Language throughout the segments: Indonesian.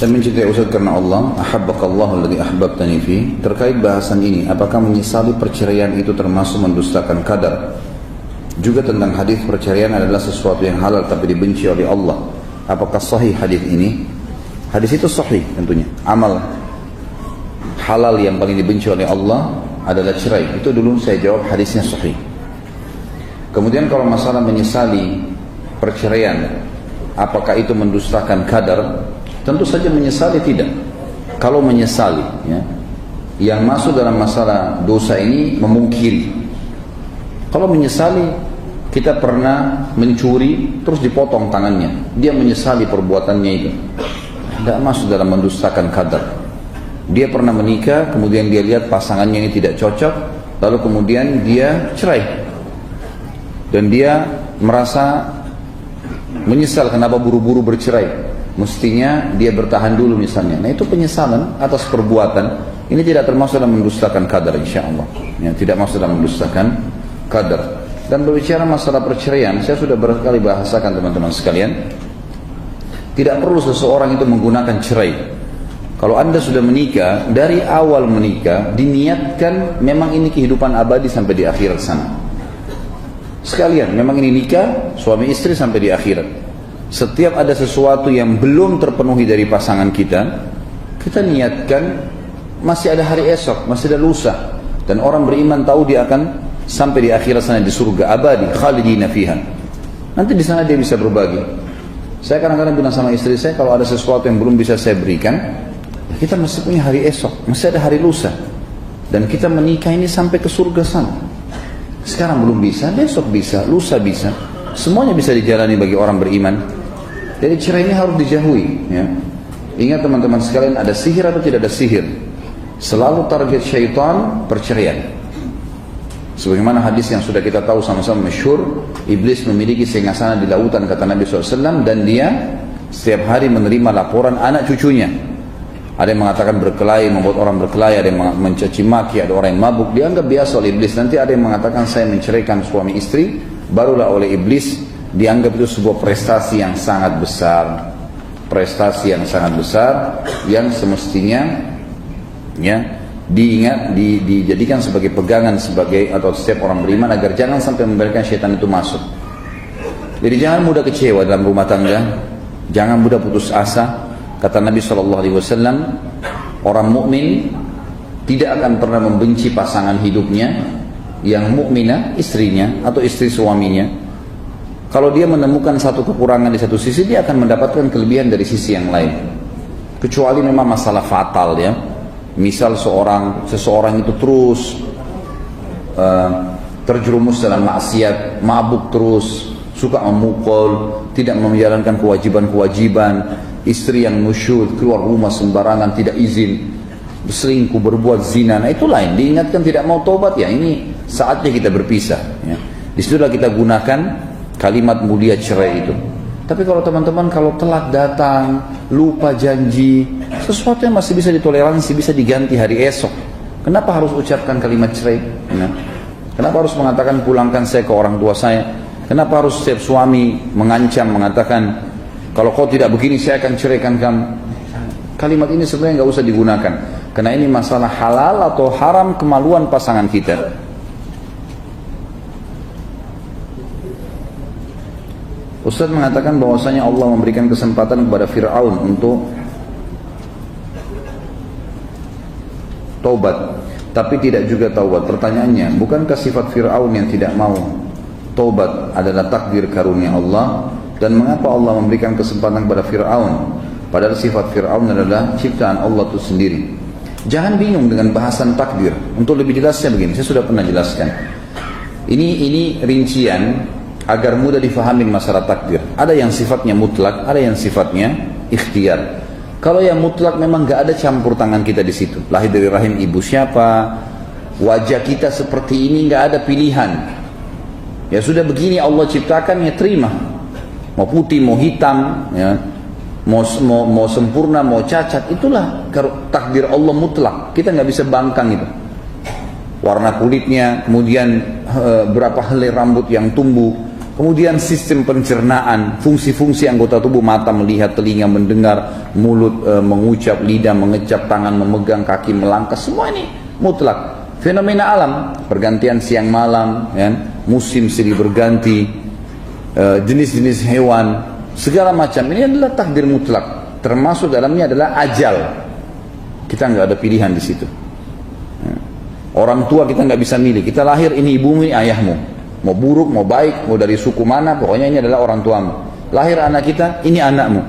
Saya mencintai Ustaz karena Allah, ahabbakallahu alladhi ahbabtani fi. Terkait bahasan ini, apakah menyesali perceraian itu termasuk mendustakan qadar? Juga tentang hadis perceraian adalah sesuatu yang halal tapi dibenci oleh Allah. Apakah sahih hadis ini? Hadis itu sahih tentunya. Amal halal yang paling dibenci oleh Allah adalah cerai. Itu dulu saya jawab hadisnya sahih. Kemudian kalau masalah menyesali perceraian, apakah itu mendustakan qadar? Tentu saja menyesali tidak. Kalau menyesali, ya, yang masuk dalam masalah dosa ini memungkiri. Kalau menyesali, kita pernah mencuri terus dipotong tangannya, dia menyesali perbuatannya itu, tidak masuk dalam mendustakan qadar. Dia pernah menikah, kemudian dia lihat pasangannya ini tidak cocok, lalu kemudian dia cerai, dan dia merasa menyesal kenapa buru-buru bercerai. Mestinya dia bertahan dulu misalnya. Nah itu penyesalan atas perbuatan. Ini tidak termasuk dalam mendustakan qadar, insyaAllah ya, tidak masuk dalam mendustakan qadar. Dan berbicara masalah perceraian, saya sudah berkali bahasakan teman-teman sekalian, tidak perlu seseorang itu menggunakan cerai. Kalau anda sudah menikah, dari awal menikah diniatkan memang ini kehidupan abadi sampai di akhirat sana. Sekalian, memang ini nikah suami istri sampai di akhirat. Setiap ada sesuatu yang belum terpenuhi dari pasangan kita, kita niatkan masih ada hari esok, masih ada lusa. Dan orang beriman tahu dia akan sampai di akhirat sana di surga abadi, khalidina fiha. Nanti di sana dia bisa berbagi. Saya kadang-kadang bilang sama istri saya, kalau ada sesuatu yang belum bisa saya berikan, kita masih punya hari esok, masih ada hari lusa. Dan kita menikah ini sampai ke surga sana. Sekarang belum bisa, besok bisa, lusa bisa. Semuanya bisa dijalani bagi orang beriman. Jadi cerai ini harus dijauhi ya. Ingat teman-teman sekalian, ada sihir atau tidak ada sihir, selalu target syaitan perceraian. Sebagaimana hadis yang sudah kita tahu sama-sama masyhur, iblis memiliki singgasana di lautan kata Nabi SAW, dan dia setiap hari menerima laporan anak cucunya. Ada yang mengatakan berkelahi, membuat orang berkelahi, ada yang mencaci maki, ada orang yang mabuk, dianggap biasa oleh iblis. Nanti ada yang mengatakan saya menceraikan suami istri, barulah oleh iblis dianggap itu sebuah prestasi yang sangat besar, prestasi yang sangat besar yang semestinya ya dijadikan sebagai pegangan sebagai atau setiap orang beriman agar jangan sampai membiarkan syaitan itu masuk. Jadi jangan mudah kecewa dalam rumah tangga, jangan mudah putus asa. Kata Nabi SAW, orang mukmin tidak akan pernah membenci pasangan hidupnya yang mukminah, istrinya atau istri suaminya. Kalau dia menemukan satu kekurangan di satu sisi, dia akan mendapatkan kelebihan dari sisi yang lain. Kecuali memang masalah fatal ya. Misal seseorang itu terus terjerumus dalam maksiat, mabuk terus, suka memukul, tidak menjalankan kewajiban-kewajiban, istri yang nusyud, keluar rumah sembarangan, tidak izin, berselingkuh, berbuat zina. Nah itu lain, diingatkan tidak mau tobat, ya ini saatnya kita berpisah ya. Disitulah kita gunakan kalimat mulia cerai itu. Tapi kalau teman-teman kalau telat datang, lupa janji, sesuatu yang masih bisa ditoleransi, bisa diganti hari esok. Kenapa harus ucapkan kalimat cerai? Ya. Kenapa harus mengatakan pulangkan saya ke orang tua saya? Kenapa harus setiap suami mengancam, mengatakan kalau kau tidak begini saya akan ceraikan kamu? Kalimat ini sebenarnya nggak usah digunakan, karena ini masalah halal atau haram kemaluan pasangan kita. Ustaz mengatakan bahwasanya Allah memberikan kesempatan kepada Fir'aun untuk taubat, tapi tidak juga taubat. Pertanyaannya, bukankah sifat Fir'aun yang tidak mau taubat adalah takdir karunia Allah? Dan mengapa Allah memberikan kesempatan kepada Fir'aun, padahal sifat Fir'aun adalah ciptaan Allah itu sendiri? Jangan bingung dengan bahasan takdir. Untuk lebih jelasnya begini, saya sudah pernah jelaskan. Ini rincian agar mudah difahami masalah takdir. Ada yang sifatnya mutlak, ada yang sifatnya ikhtiar. Kalau yang mutlak memang gak ada campur tangan kita di situ. Lahir dari rahim ibu siapa, wajah kita seperti ini, gak ada pilihan. Ya sudah begini Allah ciptakan, ya terima. Mau putih, mau hitam, ya, mau sempurna, mau cacat, itulah takdir Allah mutlak. Kita gak bisa bangkang itu. Warna kulitnya, kemudian berapa helai rambut yang tumbuh, Kemudian sistem pencernaan, fungsi-fungsi anggota tubuh, mata melihat, telinga mendengar, mulut mengucap, lidah mengecap, tangan memegang, kaki melangkah, semua ini mutlak. Fenomena alam, pergantian siang malam, ya, musim silih berganti, jenis-jenis hewan, segala macam ini adalah takdir mutlak. Termasuk dalamnya adalah ajal. Kita nggak ada pilihan di situ. Orang tua kita nggak bisa milih. Kita lahir, ini ibumu, ini ayahmu. Mau buruk, mau baik, mau dari suku mana, pokoknya ini adalah orang tuamu. Lahir anak kita, ini anakmu.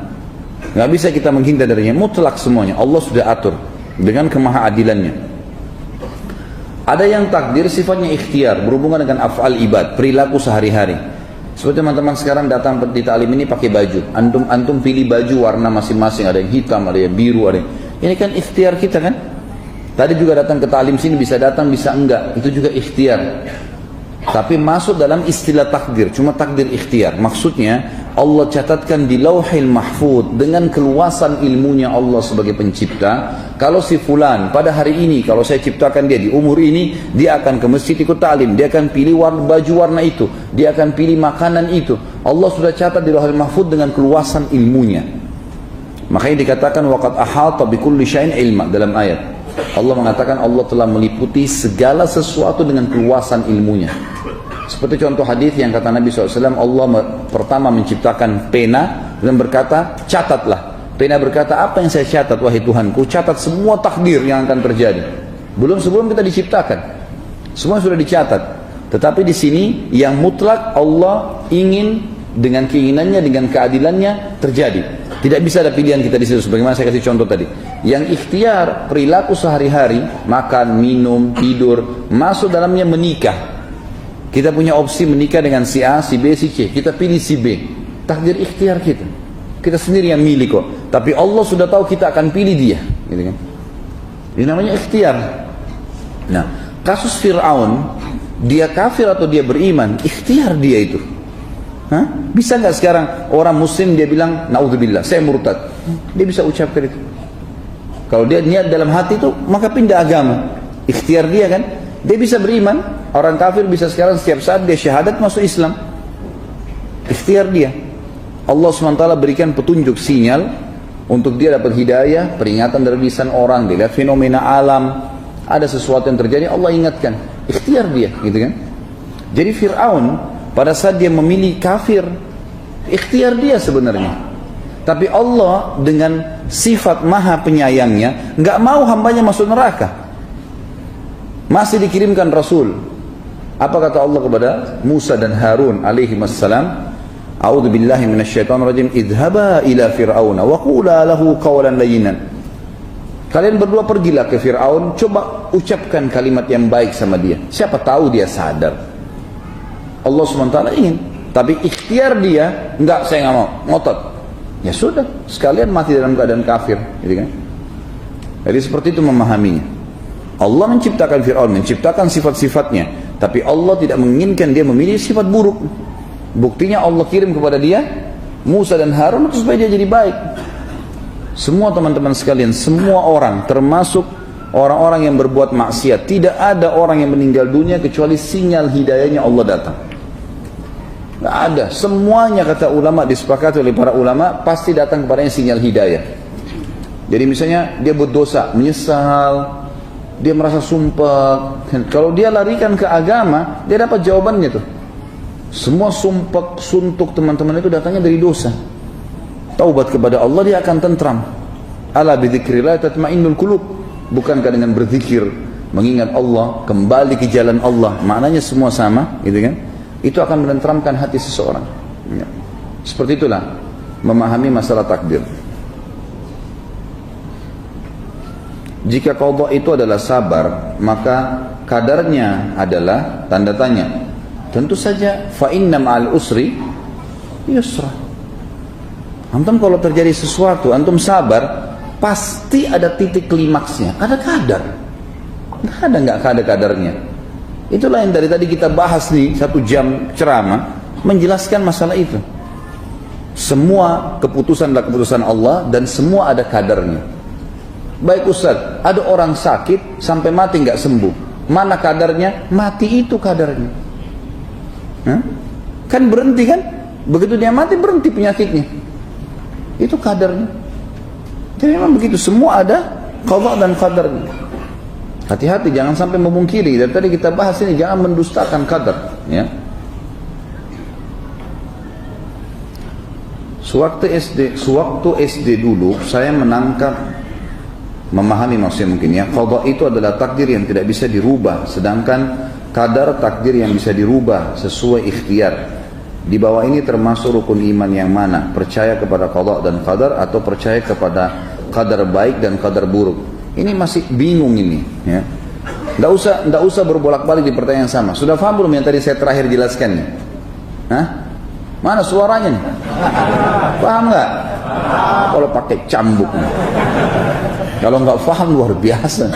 Nggak bisa kita menghindar darinya, mutlak semuanya. Allah sudah atur dengan kemahaadilannya. Ada yang takdir sifatnya ikhtiar, berhubungan dengan af'al ibad, perilaku sehari-hari. Seperti teman-teman sekarang datang di ta'lim ini pakai baju. Antum pilih baju warna masing-masing, ada yang hitam, ada yang biru, ada yang... Ini kan ikhtiar kita kan? Tadi juga datang ke ta'lim sini, bisa datang, bisa enggak. Itu juga ikhtiar. Tapi masuk dalam istilah takdir, cuma takdir ikhtiar. Maksudnya Allah catatkan di Lauhil Mahfuz dengan keluasan ilmunya Allah sebagai pencipta. Kalau si fulan pada hari ini, kalau saya ciptakan dia di umur ini, dia akan ke masjid ikut ta'lim, dia akan pilih baju warna itu, dia akan pilih makanan itu. Allah sudah catat di Lauhil Mahfuz dengan keluasan ilmunya. Makanya dikatakan waqad ahata bikulli syai'in ilma dalam ayat. Allah mengatakan Allah telah meliputi segala sesuatu dengan keluasan ilmunya. Seperti contoh hadis yang kata Nabi SAW, Allah pertama menciptakan pena dan berkata, catatlah. Pena berkata, apa yang saya catat wahai Tuhanku? Catat semua takdir yang akan terjadi. Sebelum kita diciptakan, semua sudah dicatat. Tetapi di sini yang mutlak Allah ingin dengan keinginannya, dengan keadilannya terjadi. Tidak bisa ada pilihan kita di situ. Sebagaimana saya kasih contoh tadi. Yang ikhtiar perilaku sehari-hari, makan, minum, tidur, masuk dalamnya menikah. Kita punya opsi menikah dengan si A, si B, si C. Kita pilih si B. Takdir ikhtiar kita. Kita sendiri yang milih kok. Tapi Allah sudah tahu kita akan pilih dia. Gitu kan? Ini namanya ikhtiar. Nah, kasus Fir'aun, dia kafir atau dia beriman, ikhtiar dia itu. Hah? Bisa nggak sekarang orang muslim dia bilang, naudzubillah, saya murtad. Dia bisa ucapkan itu. Kalau dia niat dalam hati itu, maka pindah agama. Ikhtiar dia kan. Dia bisa beriman. Orang kafir bisa sekarang setiap saat dia syahadat masuk Islam. Ikhtiar dia. Allah SWT berikan petunjuk sinyal untuk dia dapat hidayah, peringatan dari lisan orang, dia lihat fenomena alam, ada sesuatu yang terjadi, Allah ingatkan. Ikhtiar dia, gitu kan? Jadi Fir'aun pada saat dia memilih kafir, ikhtiar dia sebenarnya. Tapi Allah dengan sifat maha penyayangnya nggak mau hambanya masuk neraka. Masih dikirimkan Rasul. Apa kata Allah kepada Musa dan Harun alaihi wassalam? A'udzu billahi minasyaitonir rajim. Idhaba ila fir'auna wa qula lahu qawlan layyinan. Kalian berdua pergilah ke Fir'aun, coba ucapkan kalimat yang baik sama dia. Siapa tahu dia sadar. Allah SWT ingin, tapi ikhtiar dia, enggak, saya enggak mau, ngotot. Ya sudah, sekalian mati dalam keadaan kafir, gitu kan? Jadi seperti itu memahaminya. Allah menciptakan Fir'aun, menciptakan sifat-sifatnya, tapi Allah tidak menginginkan dia memilih sifat buruk. Buktinya Allah kirim kepada dia Musa dan Harun supaya dia jadi baik. Semua teman-teman sekalian, semua orang, termasuk orang-orang yang berbuat maksiat, tidak ada orang yang meninggal dunia kecuali sinyal hidayahnya Allah datang. Tidak ada, semuanya kata ulama, disepakati oleh para ulama, pasti datang kepadanya sinyal hidayah. Jadi misalnya dia berdosa, menyesal, dia merasa sumpah. Kalau dia larikan ke agama, dia dapat jawabannya tuh. Semua sumpah, suntuk teman-teman itu datangnya dari dosa. Taubat kepada Allah, dia akan tentram. Ala bidzikrillah tatmainnul qulub. Bukankah dengan berzikir, mengingat Allah, kembali ke jalan Allah, maknanya semua sama, gitu kan? Itu akan menenteramkan hati seseorang. Ya. Seperti itulah memahami masalah takdir. Jika qadha itu adalah sabar, maka kadarnya adalah tanda tanya. Tentu saja fa inna ma'al usri yusra. Antum kalau terjadi sesuatu, antum sabar, pasti ada titik klimaksnya, ada kadar. Nggak ada kadarnya. Itulah yang dari tadi kita bahas nih 1 jam ceramah menjelaskan masalah itu. Semua keputusan adalah keputusan Allah dan semua ada kadarnya. Baik Ustaz, ada orang sakit sampai mati nggak sembuh. Mana kadarnya? Mati itu kadarnya. Hah? Kan berhenti kan? Begitu dia mati berhenti penyakitnya. Itu kadarnya. Jadi memang begitu, semua ada qada dan qadarnya. Hati-hati jangan sampai memungkiri. Dan tadi kita bahas ini, jangan mendustakan qadar, ya. Sewaktu SD dulu saya memahami maksudnya mungkin ya, qada itu adalah takdir yang tidak bisa dirubah, sedangkan qadar takdir yang bisa dirubah sesuai ikhtiar. Di bawah ini termasuk rukun iman yang mana? Percaya kepada qada dan qadar atau percaya kepada qadar baik dan qadar buruk? Ini masih bingung ini, ya. Nggak usah berbolak-balik di pertanyaan yang sama. Sudah paham belum yang tadi saya terakhir jelaskan nih? Hah? Mana suaranya nih? Paham nggak? Kalau pakai cambuk. Kalau nggak paham luar biasa.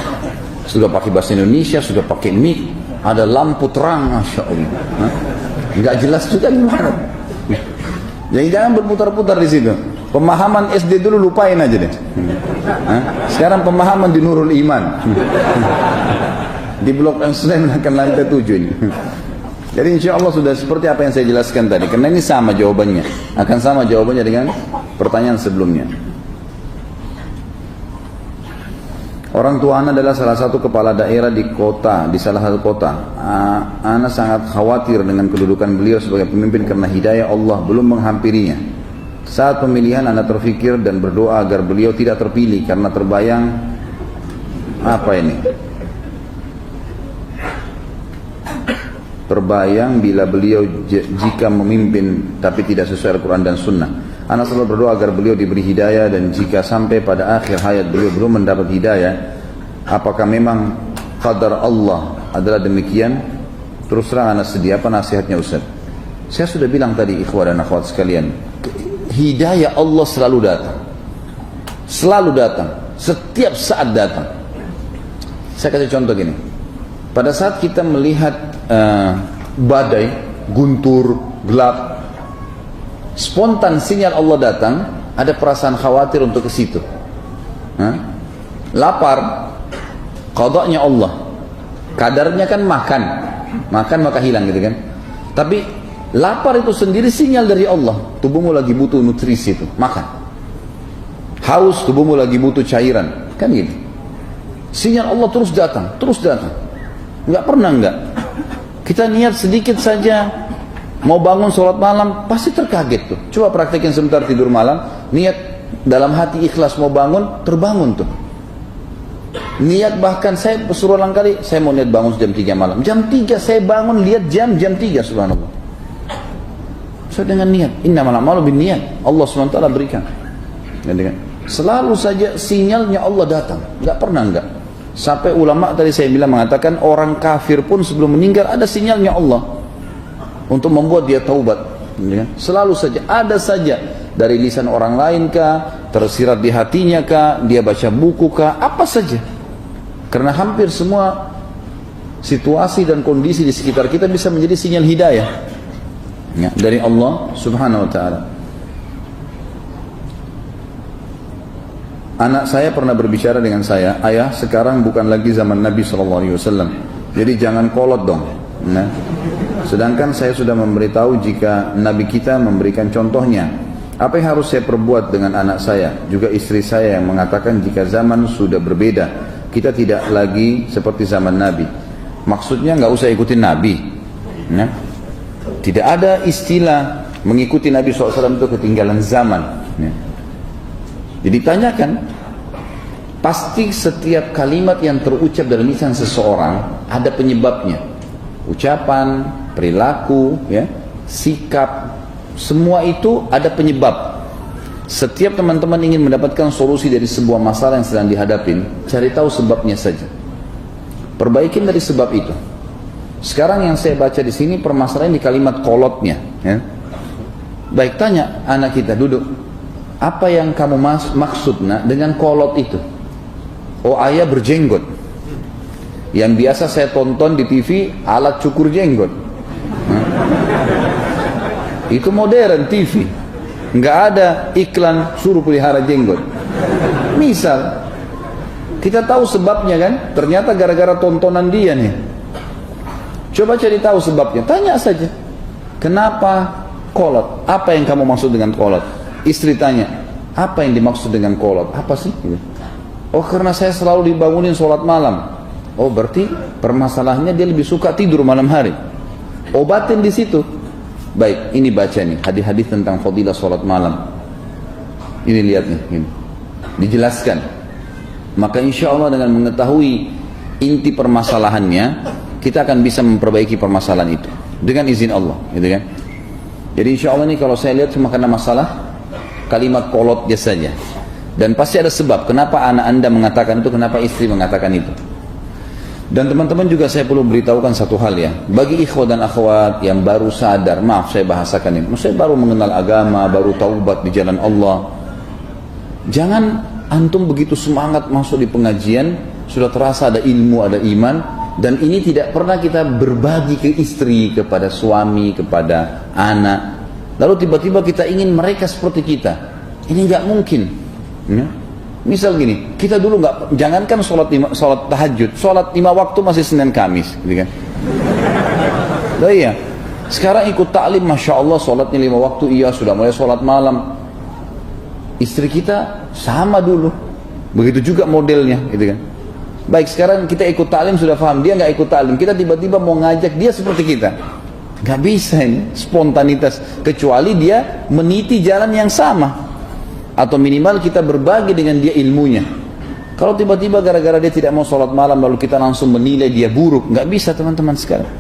Sudah pakai bahasa Indonesia, sudah pakai mic, ada lampu terang, masya Allah. Nggak jelas juga gimana. Jadi jangan berputar-putar di situ. Pemahaman SD dulu lupain aja deh. Sekarang pemahaman di Nurul Iman. Di Blok M Senin akan lantai 7 ini. Jadi insya Allah sudah seperti apa yang saya jelaskan tadi. Karena ini sama jawabannya. Akan sama jawabannya dengan pertanyaan sebelumnya. Orang tua Ana adalah salah satu kepala daerah di salah satu kota. Ana sangat khawatir dengan kedudukan beliau sebagai pemimpin karena hidayah Allah belum menghampirinya. Saat pemilihan Ana terfikir dan berdoa agar beliau tidak terpilih karena terbayang apa ini? Terbayang bila beliau jika memimpin tapi tidak sesuai Al-Quran dan Sunnah. Ana selalu berdoa agar beliau diberi hidayah, dan jika sampai pada akhir hayat beliau belum mendapat hidayah, apakah memang qadar Allah adalah demikian? Terus terang Ana sedih. Apa nasihatnya Ustaz? Saya sudah bilang tadi ikhwah dan akhwat sekalian, hidayah Allah selalu datang. Selalu datang. Setiap saat datang. Saya kasih contoh gini. Pada saat kita melihat badai, guntur, gelap, spontan sinyal Allah datang, ada perasaan khawatir untuk ke situ. Lapar, qadanya Allah. Kadarnya kan makan maka hilang gitu kan. Tapi lapar itu sendiri sinyal dari Allah. Tubuhmu lagi butuh nutrisi itu, makan. Haus, tubuhmu lagi butuh cairan, kan gitu. Sinyal Allah terus datang, terus datang. Nggak pernah nggak. Kita niat sedikit saja mau bangun sholat malam, pasti terkaget tuh. Coba praktekin sebentar tidur malam, niat dalam hati ikhlas mau bangun, terbangun tuh. Niat bahkan saya berulang kali, saya mau niat bangun jam 3 malam. Jam 3 saya bangun, lihat jam 3 subhanallah. Saya dengan niat, innamal a'malu binniyat. Allah SWT berikan. Selalu saja sinyalnya Allah datang, nggak pernah nggak. Sampai ulama tadi saya bilang mengatakan orang kafir pun sebelum meninggal ada sinyalnya Allah untuk membuat dia taubat. Selalu saja, ada saja dari lisan orang lain kah, tersirat di hatinya kah, dia baca buku kah, apa saja. Karena hampir semua situasi dan kondisi di sekitar kita bisa menjadi sinyal hidayah dari Allah Subhanahu wa taala. Anak saya pernah berbicara dengan saya, ayah sekarang bukan lagi zaman Nabi SAW, jadi jangan kolot dong. Nah, sedangkan saya sudah memberitahu jika Nabi kita memberikan contohnya. Apa yang harus saya perbuat dengan anak saya, juga istri saya yang mengatakan jika zaman sudah berbeda, kita tidak lagi seperti zaman Nabi. Maksudnya nggak usah ikutin Nabi. Nah, tidak ada istilah mengikuti Nabi SAW itu ketinggalan zaman. Nah, jadi tanyakan, pasti setiap kalimat yang terucap dalam lisan seseorang ada penyebabnya. Ucapan, perilaku, ya, sikap, semua itu ada penyebab. Setiap teman-teman ingin mendapatkan solusi dari sebuah masalah yang sedang dihadapin, cari tahu sebabnya saja. Perbaikin dari sebab itu. Sekarang yang saya baca di sini permasalahan di kalimat kolotnya. Ya. Baik, tanya anak kita, duduk. Apa yang kamu maksud dengan kolot itu? Oh, ayah berjenggot. Yang biasa saya tonton di TV alat cukur jenggot. Itu modern TV. Nggak ada iklan suruh pelihara jenggot. Misal, kita tahu sebabnya kan? Ternyata gara-gara tontonan dia nih. Coba cari tahu sebabnya. Tanya saja. kenapa kolot? Apa yang kamu maksud dengan kolot? Istri tanya, apa yang dimaksud dengan kolot? Apa sih? Oh, karena saya selalu dibangunin sholat malam. Oh, berarti permasalahannya dia lebih suka tidur malam hari. Obatin di situ. Baik, ini baca nih hadis-hadis tentang fadilah sholat malam. Ini lihat nih, ini. Dijelaskan. Maka insya Allah dengan mengetahui inti permasalahannya, kita akan bisa memperbaiki permasalahan itu dengan izin Allah, gitu kan? Jadi insya Allah nih kalau saya lihat cuma karena masalah kalimat kolot dia saja. Dan pasti ada sebab kenapa anak anda mengatakan itu, kenapa istri mengatakan itu. Dan teman-teman juga saya perlu beritahukan satu hal ya. Bagi ikhwah dan akhwat yang baru sadar, maaf saya bahasakan ini, saya baru mengenal agama, baru taubat di jalan Allah. Jangan antum begitu semangat masuk di pengajian, sudah terasa ada ilmu, ada iman, dan ini tidak pernah kita berbagi ke istri, kepada suami, kepada anak. Lalu tiba-tiba kita ingin mereka seperti kita. Ini nggak mungkin. Ya? Misal gini, kita dulu nggak, jangankan sholat tahajud, sholat 5 waktu masih Senin Kamis, gitu kan? Nah, iya. Sekarang ikut taklim, masya Allah, sholatnya 5 waktu, iya sudah mulai sholat malam. Istri kita sama dulu, begitu juga modelnya, gitu kan? Baik, sekarang kita ikut taklim sudah paham, dia nggak ikut taklim, kita tiba-tiba mau ngajak dia seperti kita, nggak bisa ini, spontanitas, kecuali dia meniti jalan yang sama. Atau minimal kita berbagi dengan dia ilmunya. Kalau tiba-tiba gara-gara dia tidak mau sholat malam lalu kita langsung menilai dia buruk, nggak bisa teman-teman sekarang.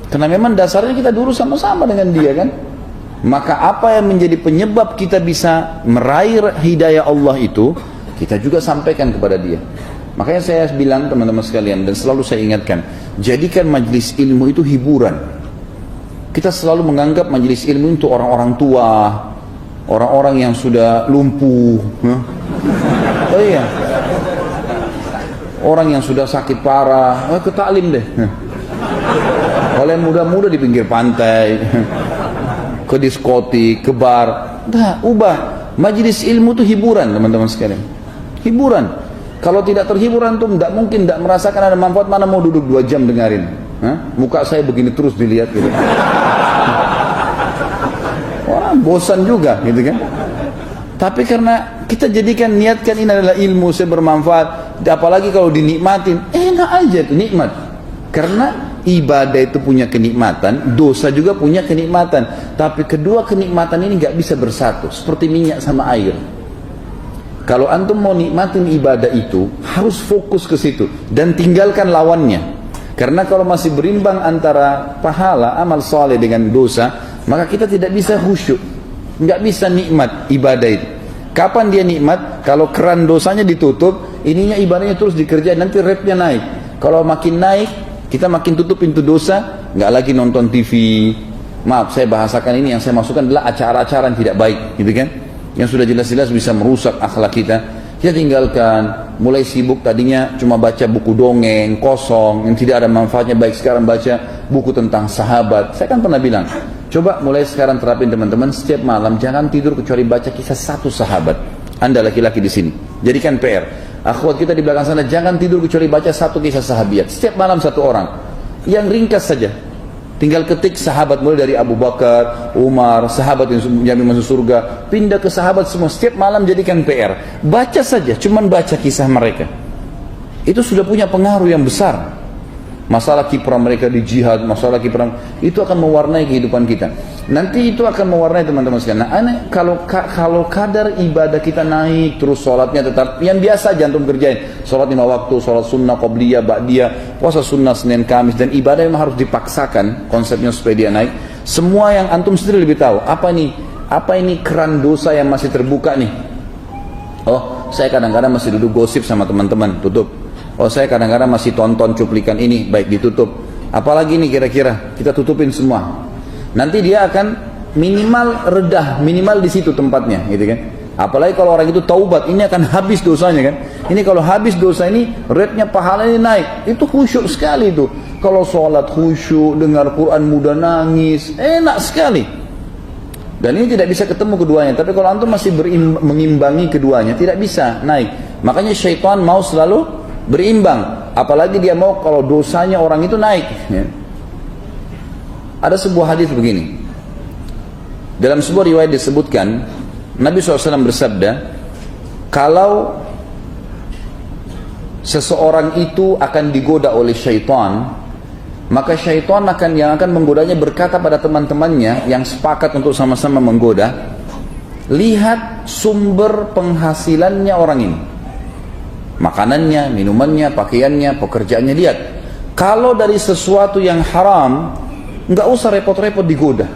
Karena memang dasarnya kita dulu sama-sama dengan dia kan. Maka apa yang menjadi penyebab kita bisa meraih hidayah Allah itu, kita juga sampaikan kepada dia. Makanya saya bilang teman-teman sekalian, dan selalu saya ingatkan, jadikan majelis ilmu itu hiburan. Kita selalu menganggap majelis ilmu itu orang-orang tua, orang-orang yang sudah lumpuh, oh iya, orang yang sudah sakit parah, ke taklim deh. Kalau yang muda-muda di pinggir pantai, ke diskotik, ke bar, dah ubah. Majelis ilmu itu hiburan teman-teman sekalian, hiburan. Kalau tidak terhibur antum, tidak mungkin tidak merasakan ada manfaat. Mana mau duduk 2 jam dengarin, muka saya begini terus dilihat gitu. Bosan juga gitu kan. Tapi karena kita jadikan, niatkan ini adalah ilmu, saya bermanfaat, apalagi kalau dinikmatin, enak aja tuh, nikmat. Karena ibadah itu punya kenikmatan, dosa juga punya kenikmatan. Tapi kedua kenikmatan ini nggak bisa bersatu, seperti minyak sama air. Kalau antum mau nikmatin ibadah itu, harus fokus ke situ dan tinggalkan lawannya. Karena kalau masih berimbang antara pahala amal soleh dengan dosa, maka kita tidak bisa khusyuk, nggak bisa nikmat ibadah itu. Kapan dia nikmat? Kalau keran dosanya ditutup, ininya ibadahnya terus dikerjain, nanti rate-nya naik. Kalau makin naik, kita makin tutup pintu dosa, nggak lagi nonton TV. Maaf, saya bahasakan ini, yang saya masukkan adalah acara-acara yang tidak baik, gitu kan? Yang sudah jelas-jelas bisa merusak akhlak kita. Kita tinggalkan, mulai sibuk tadinya cuma baca buku dongeng kosong yang tidak ada manfaatnya, baik sekarang baca buku tentang sahabat. Saya kan pernah bilang, coba mulai sekarang terapin teman-teman, setiap malam jangan tidur kecuali baca kisah satu sahabat. Anda laki-laki di sini, jadikan PR. Akhwat kita di belakang sana, jangan tidur kecuali baca satu kisah sahabiat. Setiap malam satu orang, yang ringkas saja. Tinggal ketik sahabat, mulai dari Abu Bakar, Umar, sahabat yang jamin masuk surga, pindah ke sahabat semua. Setiap malam jadikan PR, baca saja, cuman baca kisah mereka. Itu sudah punya pengaruh yang besar. Masalah kiprah mereka di jihad, masalah kiprah itu akan mewarnai kehidupan kita. Nanti itu akan mewarnai teman-teman sekalian. Nah, kalau kadar ibadah kita naik, terus sholatnya tetap yang biasa aja antum kerjain. Sholat 5 waktu, sholat sunnah, qobliyah, ba'diyah, puasa sunnah Senin Kamis, dan ibadah memang harus dipaksakan konsepnya supaya dia naik. Semua yang antum sendiri lebih tahu. Apa ini keran dosa yang masih terbuka nih? Oh, saya kadang-kadang masih duduk gosip sama teman-teman, tutup. Oh, saya kadang-kadang masih tonton cuplikan ini, baik ditutup. Apalagi nih kira-kira, kita tutupin semua. Nanti dia akan minimal redah, minimal di situ tempatnya, gitu kan. Apalagi kalau orang itu taubat, ini akan habis dosanya kan. Ini kalau habis dosa ini, rate-nya pahalanya naik. Itu khusyuk sekali itu. Kalau sholat khusyuk, dengar Quran mudah nangis, enak sekali. Dan ini tidak bisa ketemu keduanya. Tapi kalau antum masih mengimbangi keduanya, tidak bisa naik. Makanya syaitan mau selalu berimbang. Apalagi dia mau kalau dosanya orang itu naik. Ya. Ada sebuah hadis begini. Dalam sebuah riwayat disebutkan, Nabi SAW bersabda, kalau seseorang itu akan digoda oleh syaitan, maka syaitan yang akan menggodanya berkata pada teman-temannya yang sepakat untuk sama-sama menggoda, lihat sumber penghasilannya orang ini, makanannya, minumannya, pakaiannya, pekerjaannya, lihat. Kalau dari sesuatu yang haram, nggak usah repot-repot digoda,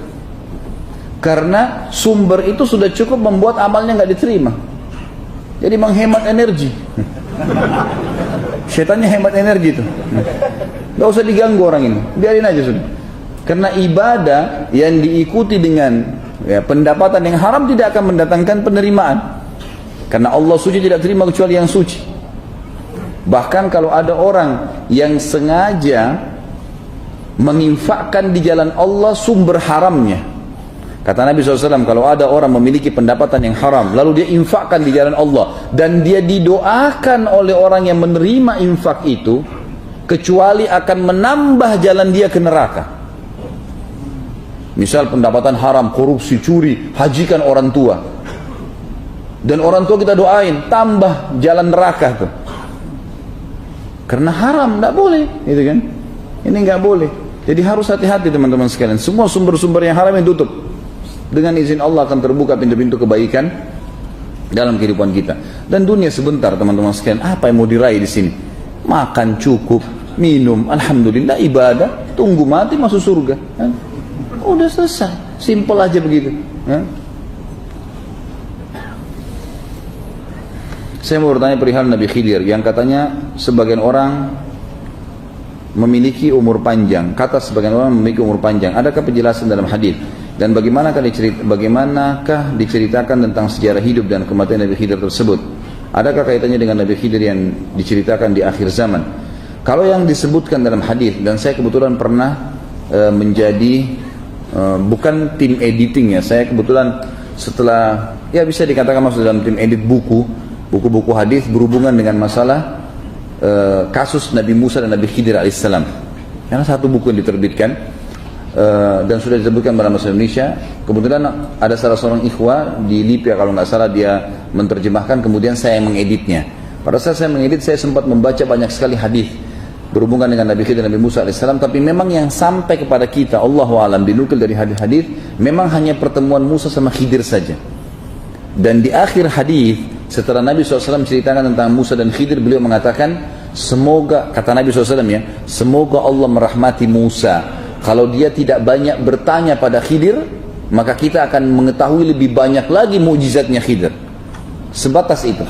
karena sumber itu sudah cukup membuat amalnya nggak diterima. Jadi menghemat energi. Syaitannya hemat energi itu. Nggak usah diganggu orang ini, biarin aja sudah. Karena ibadah yang diikuti dengan pendapatan yang haram tidak akan mendatangkan penerimaan. Karena Allah suci, tidak terima kecuali yang suci. Bahkan kalau ada orang yang sengaja menginfakkan di jalan Allah sumber haramnya, kata Nabi SAW, kalau ada orang memiliki pendapatan yang haram lalu dia infakkan di jalan Allah dan dia didoakan oleh orang yang menerima infak itu, kecuali akan menambah jalan dia ke neraka. Misal pendapatan haram, korupsi, curi, hajikan orang tua, dan orang tua kita doain, tambah jalan neraka tuh. Karena haram, tidak boleh, gitu kan? Ini nggak boleh. Jadi harus hati-hati teman-teman sekalian. Semua sumber-sumber yang haram yang tutup. Dengan izin Allah akan terbuka pintu-pintu kebaikan dalam kehidupan kita. Dan dunia sebentar teman-teman sekalian. Apa yang mau diraih di sini? Makan cukup, minum, alhamdulillah, ibadah, tunggu mati masuk surga. Udah selesai, simple aja begitu. Saya mau bertanya perihal Nabi Khidir yang katanya sebagian orang memiliki umur panjang. Kata sebagian orang memiliki umur panjang. Adakah penjelasan dalam hadis? Dan bagaimanakah diceritakan tentang sejarah hidup dan kematian Nabi Khidir tersebut? Adakah kaitannya dengan Nabi Khidir yang diceritakan di akhir zaman? Kalau yang disebutkan dalam hadis, dan saya kebetulan pernah menjadi bukan tim editing ya, saya kebetulan setelah ya bisa dikatakan masuk dalam tim edit buku-buku hadis berhubungan dengan masalah kasus Nabi Musa dan Nabi Khidir alaihissalam. Karena satu buku yang diterbitkan dan sudah disebutkan dalam bahasa Indonesia. Kebetulan ada salah seorang ikhwah di Libya kalau nggak salah, dia menerjemahkan, kemudian saya yang mengeditnya. Pada saat saya mengedit, saya sempat membaca banyak sekali hadis berhubungan dengan Nabi Khidir dan Nabi Musa alaihissalam, tapi memang yang sampai kepada kita, Allahu a'lam, dinukil dari hadis-hadis, memang hanya pertemuan Musa sama Khidir saja. Dan di akhir hadis, setelah Nabi SAW menceritakan tentang Musa dan Khidir, beliau mengatakan, semoga, kata Nabi SAW ya, semoga Allah merahmati Musa. Kalau dia tidak banyak bertanya pada Khidir, maka kita akan mengetahui lebih banyak lagi mukjizatnya Khidir. Sebatas itu.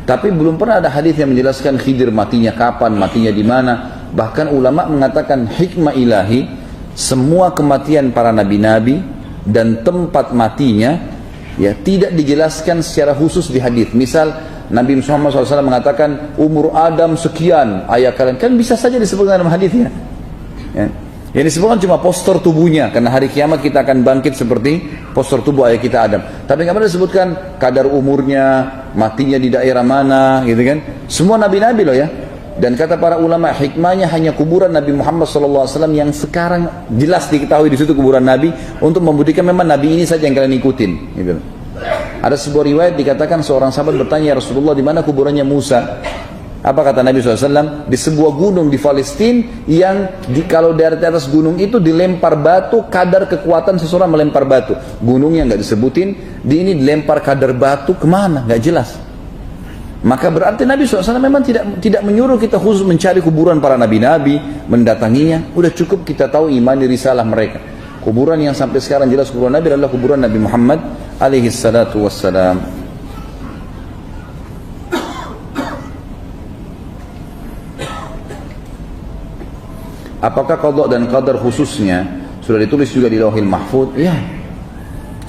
Tapi belum pernah ada hadis yang menjelaskan Khidir matinya kapan, matinya di mana. Bahkan ulama mengatakan hikmah ilahi, semua kematian para nabi-nabi dan tempat matinya ya tidak dijelaskan secara khusus di hadis. Misal Nabi Muhammad SAW mengatakan umur Adam sekian, ayah kalian, kan bisa saja disebutkan dalam hadisnya. Ya. Yang disebutkan cuma postur tubuhnya, karena hari kiamat kita akan bangkit seperti postur tubuh ayah kita Adam. Tapi nggak pernah disebutkan kadar umurnya, matinya di daerah mana, gitu kan? Semua nabi-nabi loh ya. Dan kata para ulama, hikmahnya hanya kuburan Nabi Muhammad SAW yang sekarang jelas diketahui di situ kuburan Nabi, untuk membuktikan memang Nabi ini saja yang kalian ikutin. Gitu. Ada sebuah riwayat dikatakan seorang sahabat bertanya, ya Rasulullah, di mana kuburannya Musa? Apa kata Nabi SAW? Di sebuah gunung di Palestina yang kalau dari atas gunung itu dilempar batu, kadar kekuatan seseorang melempar batu. Gunungnya nggak disebutin, di ini dilempar kadar batu kemana? Nggak jelas. Maka berarti Nabi SAW memang tidak menyuruh kita khusus mencari kuburan para nabi-nabi, mendatanginya. Udah cukup kita tahu imani risalah mereka. Kuburan yang sampai sekarang jelas kuburan Nabi adalah kuburan Nabi Muhammad alaihi salatu wassalam. Apakah qada dan qadar khususnya sudah ditulis juga di Lauhil Mahfuz? Ya,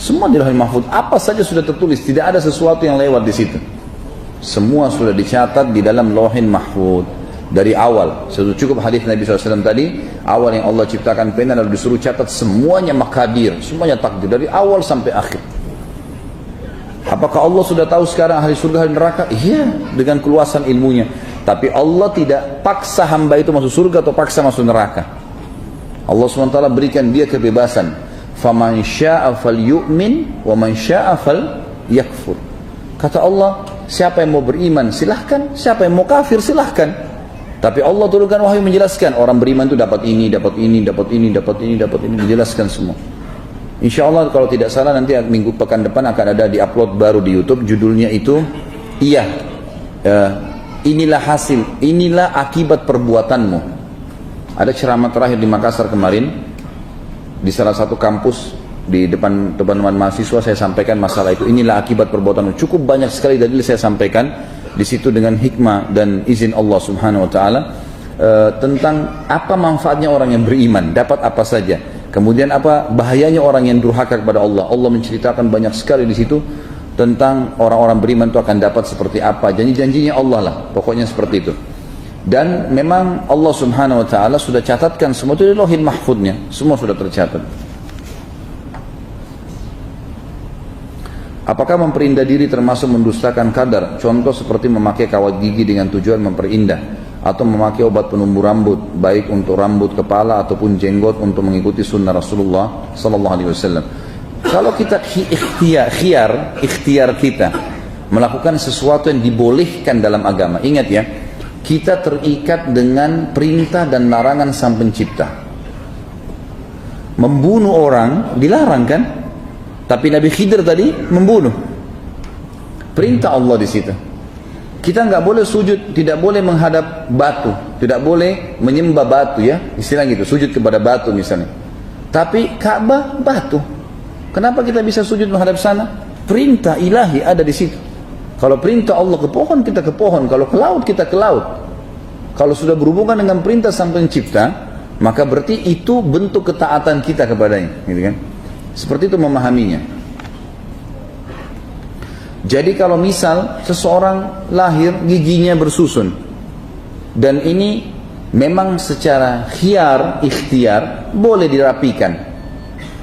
semua di Lauhil Mahfuz. Apa saja sudah tertulis, tidak ada sesuatu yang lewat di situ. Semua sudah dicatat di dalam Lauhil Mahfuz dari awal. Sudah cukup hadis Nabi SAW tadi, awal yang Allah ciptakan pena lalu disuruh catat semuanya makadir, semuanya takdir dari awal sampai akhir. Apakah Allah sudah tahu sekarang ahli surga dan neraka? Iya, dengan keluasan ilmunya. Tapi Allah tidak paksa hamba itu masuk surga atau paksa masuk neraka. Allah SWT berikan dia kebebasan. faman syaa'a falyu'min wa man syaa'a falyakfur. Kata Allah, siapa yang mau beriman silahkan, siapa yang mau kafir silahkan. Tapi Allah turunkan wahyu menjelaskan, orang beriman itu dapat ini, dapat ini, dapat ini, dapat ini, dapat ini, menjelaskan semua. Insya Allah kalau tidak salah nanti minggu pekan depan akan ada di upload baru di YouTube, judulnya itu inilah hasil, inilah akibat perbuatanmu. Ada ceramah terakhir di Makassar kemarin di salah satu kampus, di depan teman-teman mahasiswa saya sampaikan masalah itu, inilah akibat perbuatanmu. Cukup banyak sekali dalil saya sampaikan di situ dengan hikmah dan izin Allah Subhanahu wa taala tentang apa manfaatnya orang yang beriman, dapat apa saja. Kemudian apa bahayanya orang yang durhaka kepada Allah. Allah menceritakan banyak sekali di situ tentang orang-orang beriman itu akan dapat seperti apa. Janji-janjinya Allah lah, pokoknya seperti itu. Dan memang Allah Subhanahu wa taala sudah catatkan semua itu di Lauhil Mahfuznya, semua sudah tercatat. Apakah memperindah diri termasuk mendustakan kadar? Contoh seperti memakai kawat gigi dengan tujuan memperindah, atau memakai obat penumbuh rambut, baik untuk rambut kepala ataupun jenggot untuk mengikuti sunnah Rasulullah Sallallahu Alaihi Wasallam. Kalau kita ikhtiar kita melakukan sesuatu yang dibolehkan dalam agama, ingat ya, kita terikat dengan perintah dan larangan Sang Pencipta. Membunuh orang dilarang kan? Tapi Nabi Khidir tadi membunuh. Perintah Allah di situ. Kita nggak boleh sujud, tidak boleh menghadap batu, tidak boleh menyembah batu ya, istilah gitu, sujud kepada batu misalnya. Tapi Ka'bah batu. Kenapa kita bisa sujud menghadap sana? Perintah ilahi ada di situ. Kalau perintah Allah ke pohon, kita ke pohon. Kalau ke laut, kita ke laut. Kalau sudah berhubungan dengan perintah Sang Pencipta, maka berarti itu bentuk ketaatan kita kepadanya, gitu kan? Seperti itu memahaminya. Jadi kalau misal seseorang lahir giginya bersusun, dan ini memang secara ikhtiar boleh dirapikan,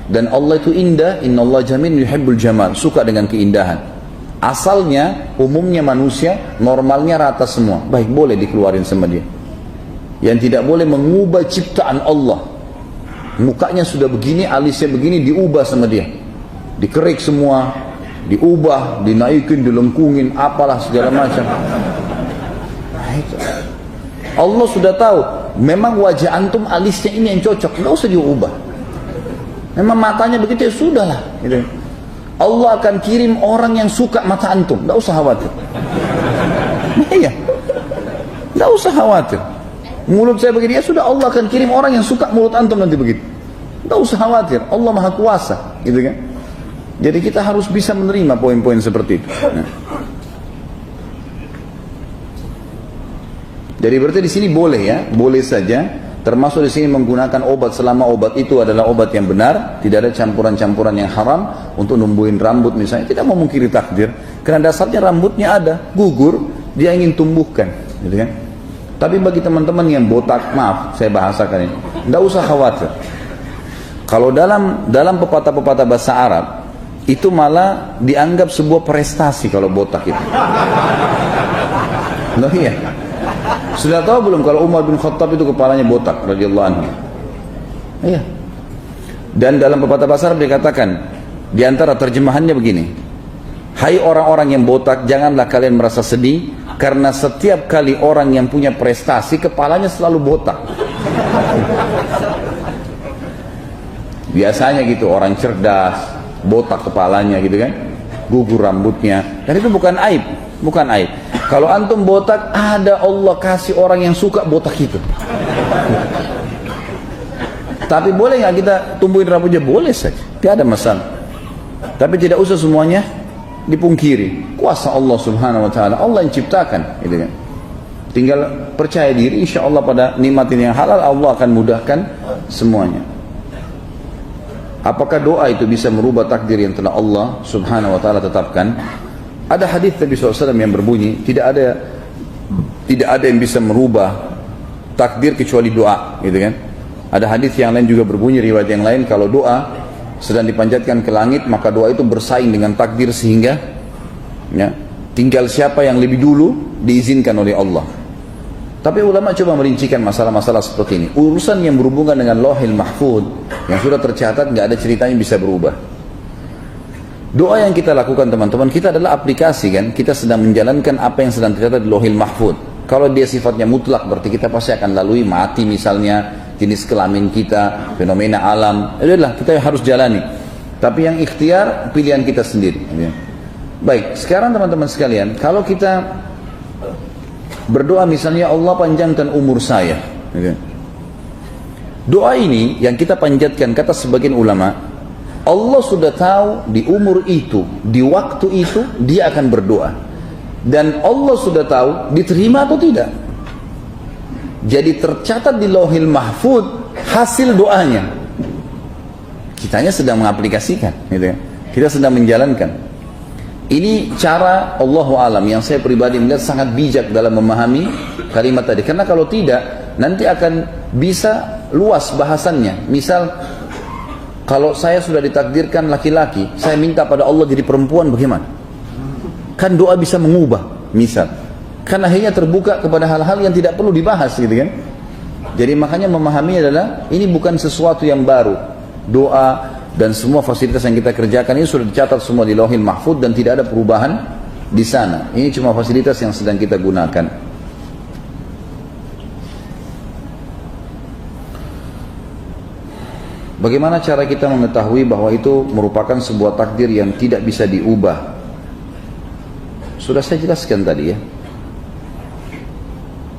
dan Allah itu indah, innallaha jamil yuhibbul jamal, suka dengan keindahan. Asalnya umumnya manusia normalnya rata semua, baik boleh dikeluarin sama dia. Yang tidak boleh mengubah ciptaan Allah. Mukanya sudah begini, alisnya begini, diubah sama dia, dikerik semua, diubah, dinaikin, dilengkungin, apalah segala macam. Allah sudah tahu memang wajah antum alisnya ini yang cocok, nggak usah diubah. Memang matanya begitu ya sudahlah gitu. Allah akan kirim orang yang suka mata antum, nggak usah khawatir. Iya, nggak usah khawatir. Mulut saya begini, ya sudah, Allah akan kirim orang yang suka mulut antum nanti begitu. Nggak usah khawatir, Allah Maha Kuasa, gitu kan? Jadi kita harus bisa menerima poin-poin seperti itu. Nah. Jadi berarti di sini boleh ya, boleh saja. Termasuk di sini menggunakan obat selama obat itu adalah obat yang benar, tidak ada campuran-campuran yang haram untuk numbuhin rambut misalnya. Tidak memungkiri takdir, karena dasarnya rambutnya ada, gugur, dia ingin tumbuhkan, gitu kan? Tapi bagi teman-teman yang botak, maaf saya bahasakan ini, nggak usah khawatir. Kalau dalam pepatah-pepatah bahasa Arab itu malah dianggap sebuah prestasi kalau botak itu. Loh iya. Sudah tahu belum kalau Umar bin Khattab itu kepalanya botak radhiyallahu anhu? Iya. Dan dalam pepatah bahasa Arab dikatakan, di antara terjemahannya begini: hai orang-orang yang botak, janganlah kalian merasa sedih, karena setiap kali orang yang punya prestasi kepalanya selalu botak. Biasanya gitu, orang cerdas botak kepalanya gitu kan, gugur rambutnya, dan itu bukan aib, bukan aib. Kalau antum botak, ada Allah kasih orang yang suka botak itu. Tapi boleh nggak kita tumbuhin rambutnya? Boleh saja, tidak ada masalah. Tapi tidak usah semuanya dipungkiri. Kuasa Allah Subhanahu Wa Taala, Allah yang ciptakan, gitu kan. Tinggal percaya diri, insya Allah pada nikmatin yang halal, Allah akan mudahkan semuanya. Apakah doa itu bisa merubah takdir yang telah Allah Subhanahu Wa Taala tetapkan? Ada hadis Nabi SAW yang berbunyi, tidak ada yang bisa merubah takdir kecuali doa, gitu kan? Ada hadis yang lain juga berbunyi, riwayat yang lain, kalau doa sedang dipanjatkan ke langit, maka doa itu bersaing dengan takdir, sehingga ya, tinggal siapa yang lebih dulu diizinkan oleh Allah. Tapi ulama coba merincikan masalah-masalah seperti ini. Urusan yang berhubungan dengan Lauhil Mahfuz yang sudah tercatat, nggak ada ceritanya bisa berubah. Doa yang kita lakukan teman-teman, kita adalah aplikasi kan, kita sedang menjalankan apa yang sedang tercatat di Lauhil Mahfuz. Kalau dia sifatnya mutlak, berarti kita pasti akan lalui mati misalnya, jenis kelamin kita, fenomena alam, itulah kita harus jalani. Tapi yang ikhtiar, pilihan kita sendiri. Baik, sekarang teman-teman sekalian, kalau kita berdoa misalnya, Allah panjangkan umur saya. Doa ini yang kita panjatkan, kata sebagian ulama, Allah sudah tahu di umur itu, di waktu itu, dia akan berdoa. Dan Allah sudah tahu diterima atau tidak. Jadi tercatat di Lauhil Mahfuz hasil doanya. Kitanya sedang mengaplikasikan, gitu ya. Kita sedang menjalankan. Ini cara Allahu alam yang saya pribadi melihat sangat bijak dalam memahami kalimat tadi. Karena kalau tidak, nanti akan bisa luas bahasannya. Misal, kalau saya sudah ditakdirkan laki-laki, saya minta pada Allah jadi perempuan, bagaimana? Kan doa bisa mengubah, misal. Kan akhirnya terbuka kepada hal-hal yang tidak perlu dibahas, gitu kan? Jadi makanya memahami adalah, ini bukan sesuatu yang baru. Doa dan semua fasilitas yang kita kerjakan ini sudah dicatat semua di Lauhil Mahfuz dan tidak ada perubahan di sana. Ini cuma fasilitas yang sedang kita gunakan. Bagaimana cara kita mengetahui bahwa itu merupakan sebuah takdir yang tidak bisa diubah? Sudah saya jelaskan tadi ya.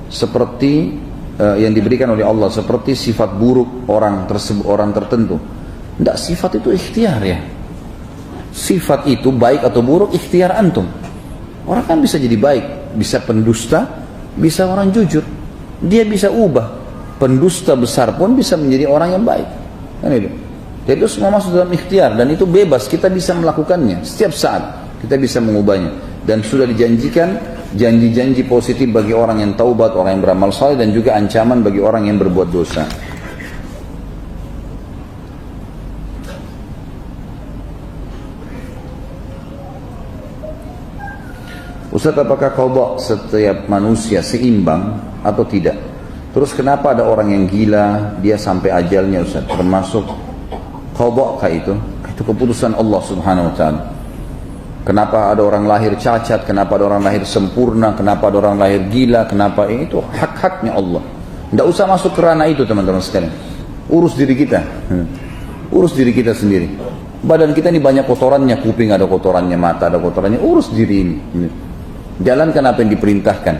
Seperti yang diberikan oleh Allah, seperti sifat buruk orang tertentu. Tidak, sifat itu ikhtiar ya. Sifat itu baik atau buruk ikhtiar antum. Orang kan bisa jadi baik, bisa pendusta, bisa orang jujur. Dia bisa ubah. Pendusta besar pun bisa menjadi orang yang baik. Kan itu. Jadi itu semua masuk dalam ikhtiar dan itu bebas, kita bisa melakukannya setiap saat. Kita bisa mengubahnya dan sudah dijanjikan janji-janji positif bagi orang yang taubat, orang yang beramal saleh, dan juga ancaman bagi orang yang berbuat dosa. Ustaz, apakah qadha setiap manusia seimbang atau tidak? Terus kenapa ada orang yang gila, dia sampai ajalnya Ustaz? Termasuk qadha kah itu? Itu keputusan Allah Subhanahu wa taala. Kenapa ada orang lahir cacat, kenapa ada orang lahir sempurna, kenapa ada orang lahir gila, kenapa itu hak-haknya Allah. Tidak usah masuk ke ranah itu teman-teman sekalian. Urus diri kita. Urus diri kita sendiri. Badan kita ini banyak kotorannya, kuping ada kotorannya, mata ada kotorannya. Urus diri ini. Jalankan apa yang diperintahkan.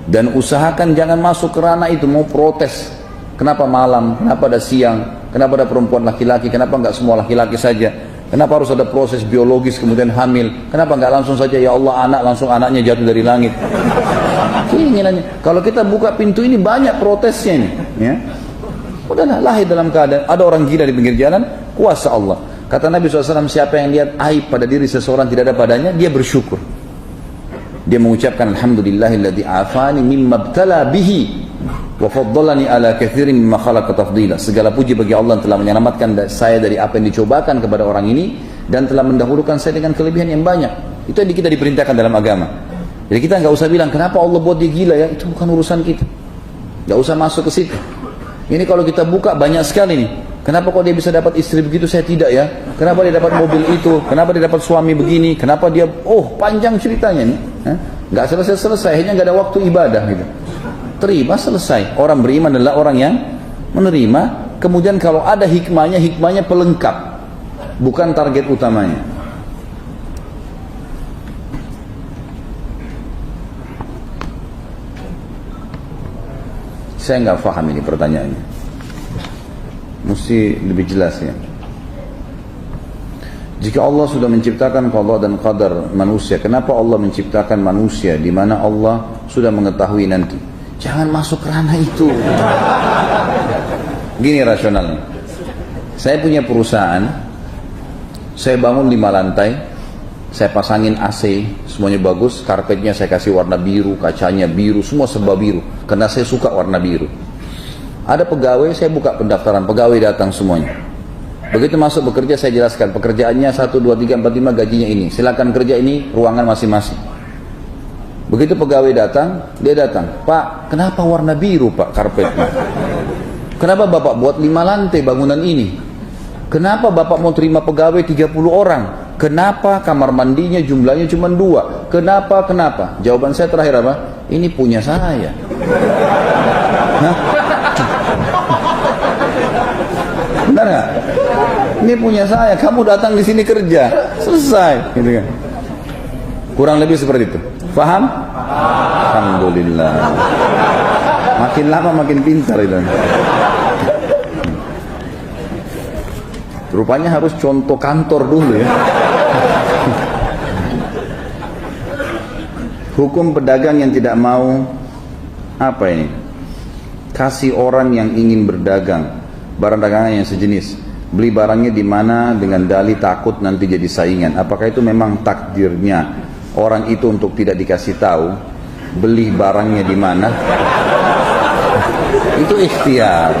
Dan usahakan jangan masuk ke ranah itu, mau protes. Kenapa malam, kenapa ada siang, kenapa ada perempuan laki-laki, kenapa enggak semua laki-laki saja. Kenapa harus ada proses biologis kemudian hamil? Kenapa enggak langsung saja ya Allah anak, langsung anaknya jatuh dari langit? Keinginannya. Kalau kita buka pintu ini banyak protesnya ini, ya. Udahlah, lahir dalam keadaan ada orang gila di pinggir jalan, kuasa Allah. Kata Nabi SAW, siapa yang lihat aib pada diri seseorang tidak ada padanya, dia bersyukur. Dia mengucapkan alhamdulillahilladzi afani mimma ibtala bihi wa faddalani ala katsirin mimma khalaqa tafdila. Segala puji bagi Allah yang telah menyelamatkan saya dari apa yang dicobakan kepada orang ini dan telah mendahulukan saya dengan kelebihan yang banyak. Itu yang kita diperintahkan dalam agama. Jadi kita enggak usah bilang kenapa Allah buat dia gila ya, itu bukan urusan kita. Enggak usah masuk ke situ. Ini kalau kita buka banyak sekali nih. Kenapa kok dia bisa dapat istri begitu, saya tidak ya? Kenapa dia dapat mobil itu? Kenapa dia dapat suami begini? Kenapa dia, panjang ceritanya nih. Nggak selesai-selesai, akhirnya nggak ada waktu ibadah gitu. Terima, selesai. Orang beriman adalah orang yang menerima. Kemudian kalau ada hikmahnya, hikmahnya pelengkap, bukan target utamanya. Saya nggak paham ini pertanyaannya. Mesti lebih jelas ya. Jika Allah sudah menciptakan qada dan qadar manusia, kenapa Allah menciptakan manusia di mana Allah sudah mengetahui nanti? Jangan masuk ranah itu. Gini rasionalnya. Saya punya perusahaan, saya bangun 5 lantai, saya pasangin AC, semuanya bagus, karpetnya saya kasih warna biru, kacanya biru, semua serba biru, karena saya suka warna biru. Ada pegawai, saya buka pendaftaran, pegawai datang semuanya. Begitu masuk bekerja, saya jelaskan pekerjaannya 1, 2, 3, 4, 5, gajinya ini. Silakan kerja ini, ruangan masing-masing. Begitu pegawai datang, dia datang, Pak, kenapa warna biru Pak karpetnya? Kenapa Bapak buat 5 lantai bangunan ini? Kenapa Bapak mau terima pegawai 30 orang? Kenapa kamar mandinya jumlahnya cuma 2? Kenapa? Jawaban saya terakhir apa? Ini punya saya. Hah? Benar nggak? Ini punya saya. Kamu datang di sini kerja, selesai. Gitu kan? Kurang lebih seperti itu. Faham? Alhamdulillah. Makin lama makin pintar itu. Rupanya harus contoh kantor dulu ya. Hukum pedagang yang tidak mau apa ini? Kasih orang yang ingin berdagang barang dagangan yang sejenis, beli barangnya di mana dengan dalih takut nanti jadi saingan. Apakah itu memang takdirnya orang itu untuk tidak dikasih tahu beli barangnya di mana? Itu ikhtiar.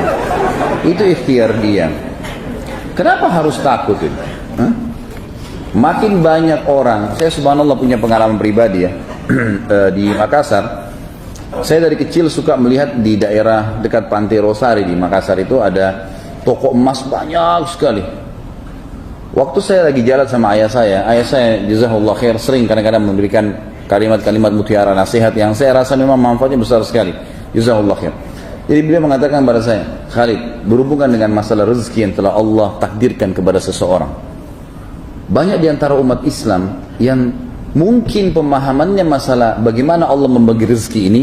Itu ikhtiar dia. Kenapa harus takut itu? Hah? Makin banyak orang, saya subhanallah punya pengalaman pribadi ya. Di Makassar, saya dari kecil suka melihat di daerah dekat Pantai Rosari di Makassar itu ada toko emas banyak sekali. Waktu saya lagi jalan sama ayah saya jazakallah khair, sering kadang-kadang memberikan kalimat-kalimat mutiara nasihat yang saya rasa memang manfaatnya besar sekali. Jazakallah khair. Jadi beliau mengatakan kepada saya, Khalid, berhubungan dengan masalah rezeki yang telah Allah takdirkan kepada seseorang. Banyak di antara umat Islam yang mungkin pemahamannya masalah bagaimana Allah membagi rezeki ini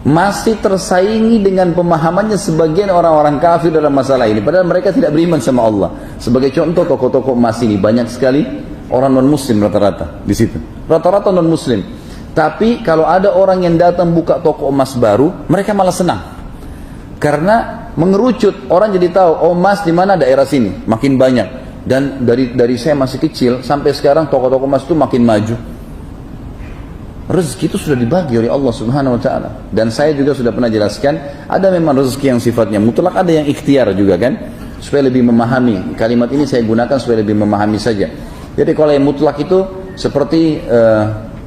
masih tersaingi dengan pemahamannya sebagian orang-orang kafir dalam masalah ini. Padahal mereka tidak beriman sama Allah. Sebagai contoh, toko-toko emas ini banyak sekali orang non-muslim rata-rata di situ. Rata-rata non-muslim. Tapi kalau ada orang yang datang buka toko emas baru, mereka malah senang. Karena mengerucut, orang jadi tahu, oh emas di mana daerah sini, makin banyak. Dan dari saya masih kecil sampai sekarang toko-toko emas itu makin maju. Rezeki itu sudah dibagi oleh Allah Subhanahu wa taala. Dan saya juga sudah pernah jelaskan, ada memang rezeki yang sifatnya mutlak, ada yang ikhtiar juga kan. Supaya lebih memahami. Kalimat ini saya gunakan supaya lebih memahami saja. Jadi kalau yang mutlak itu seperti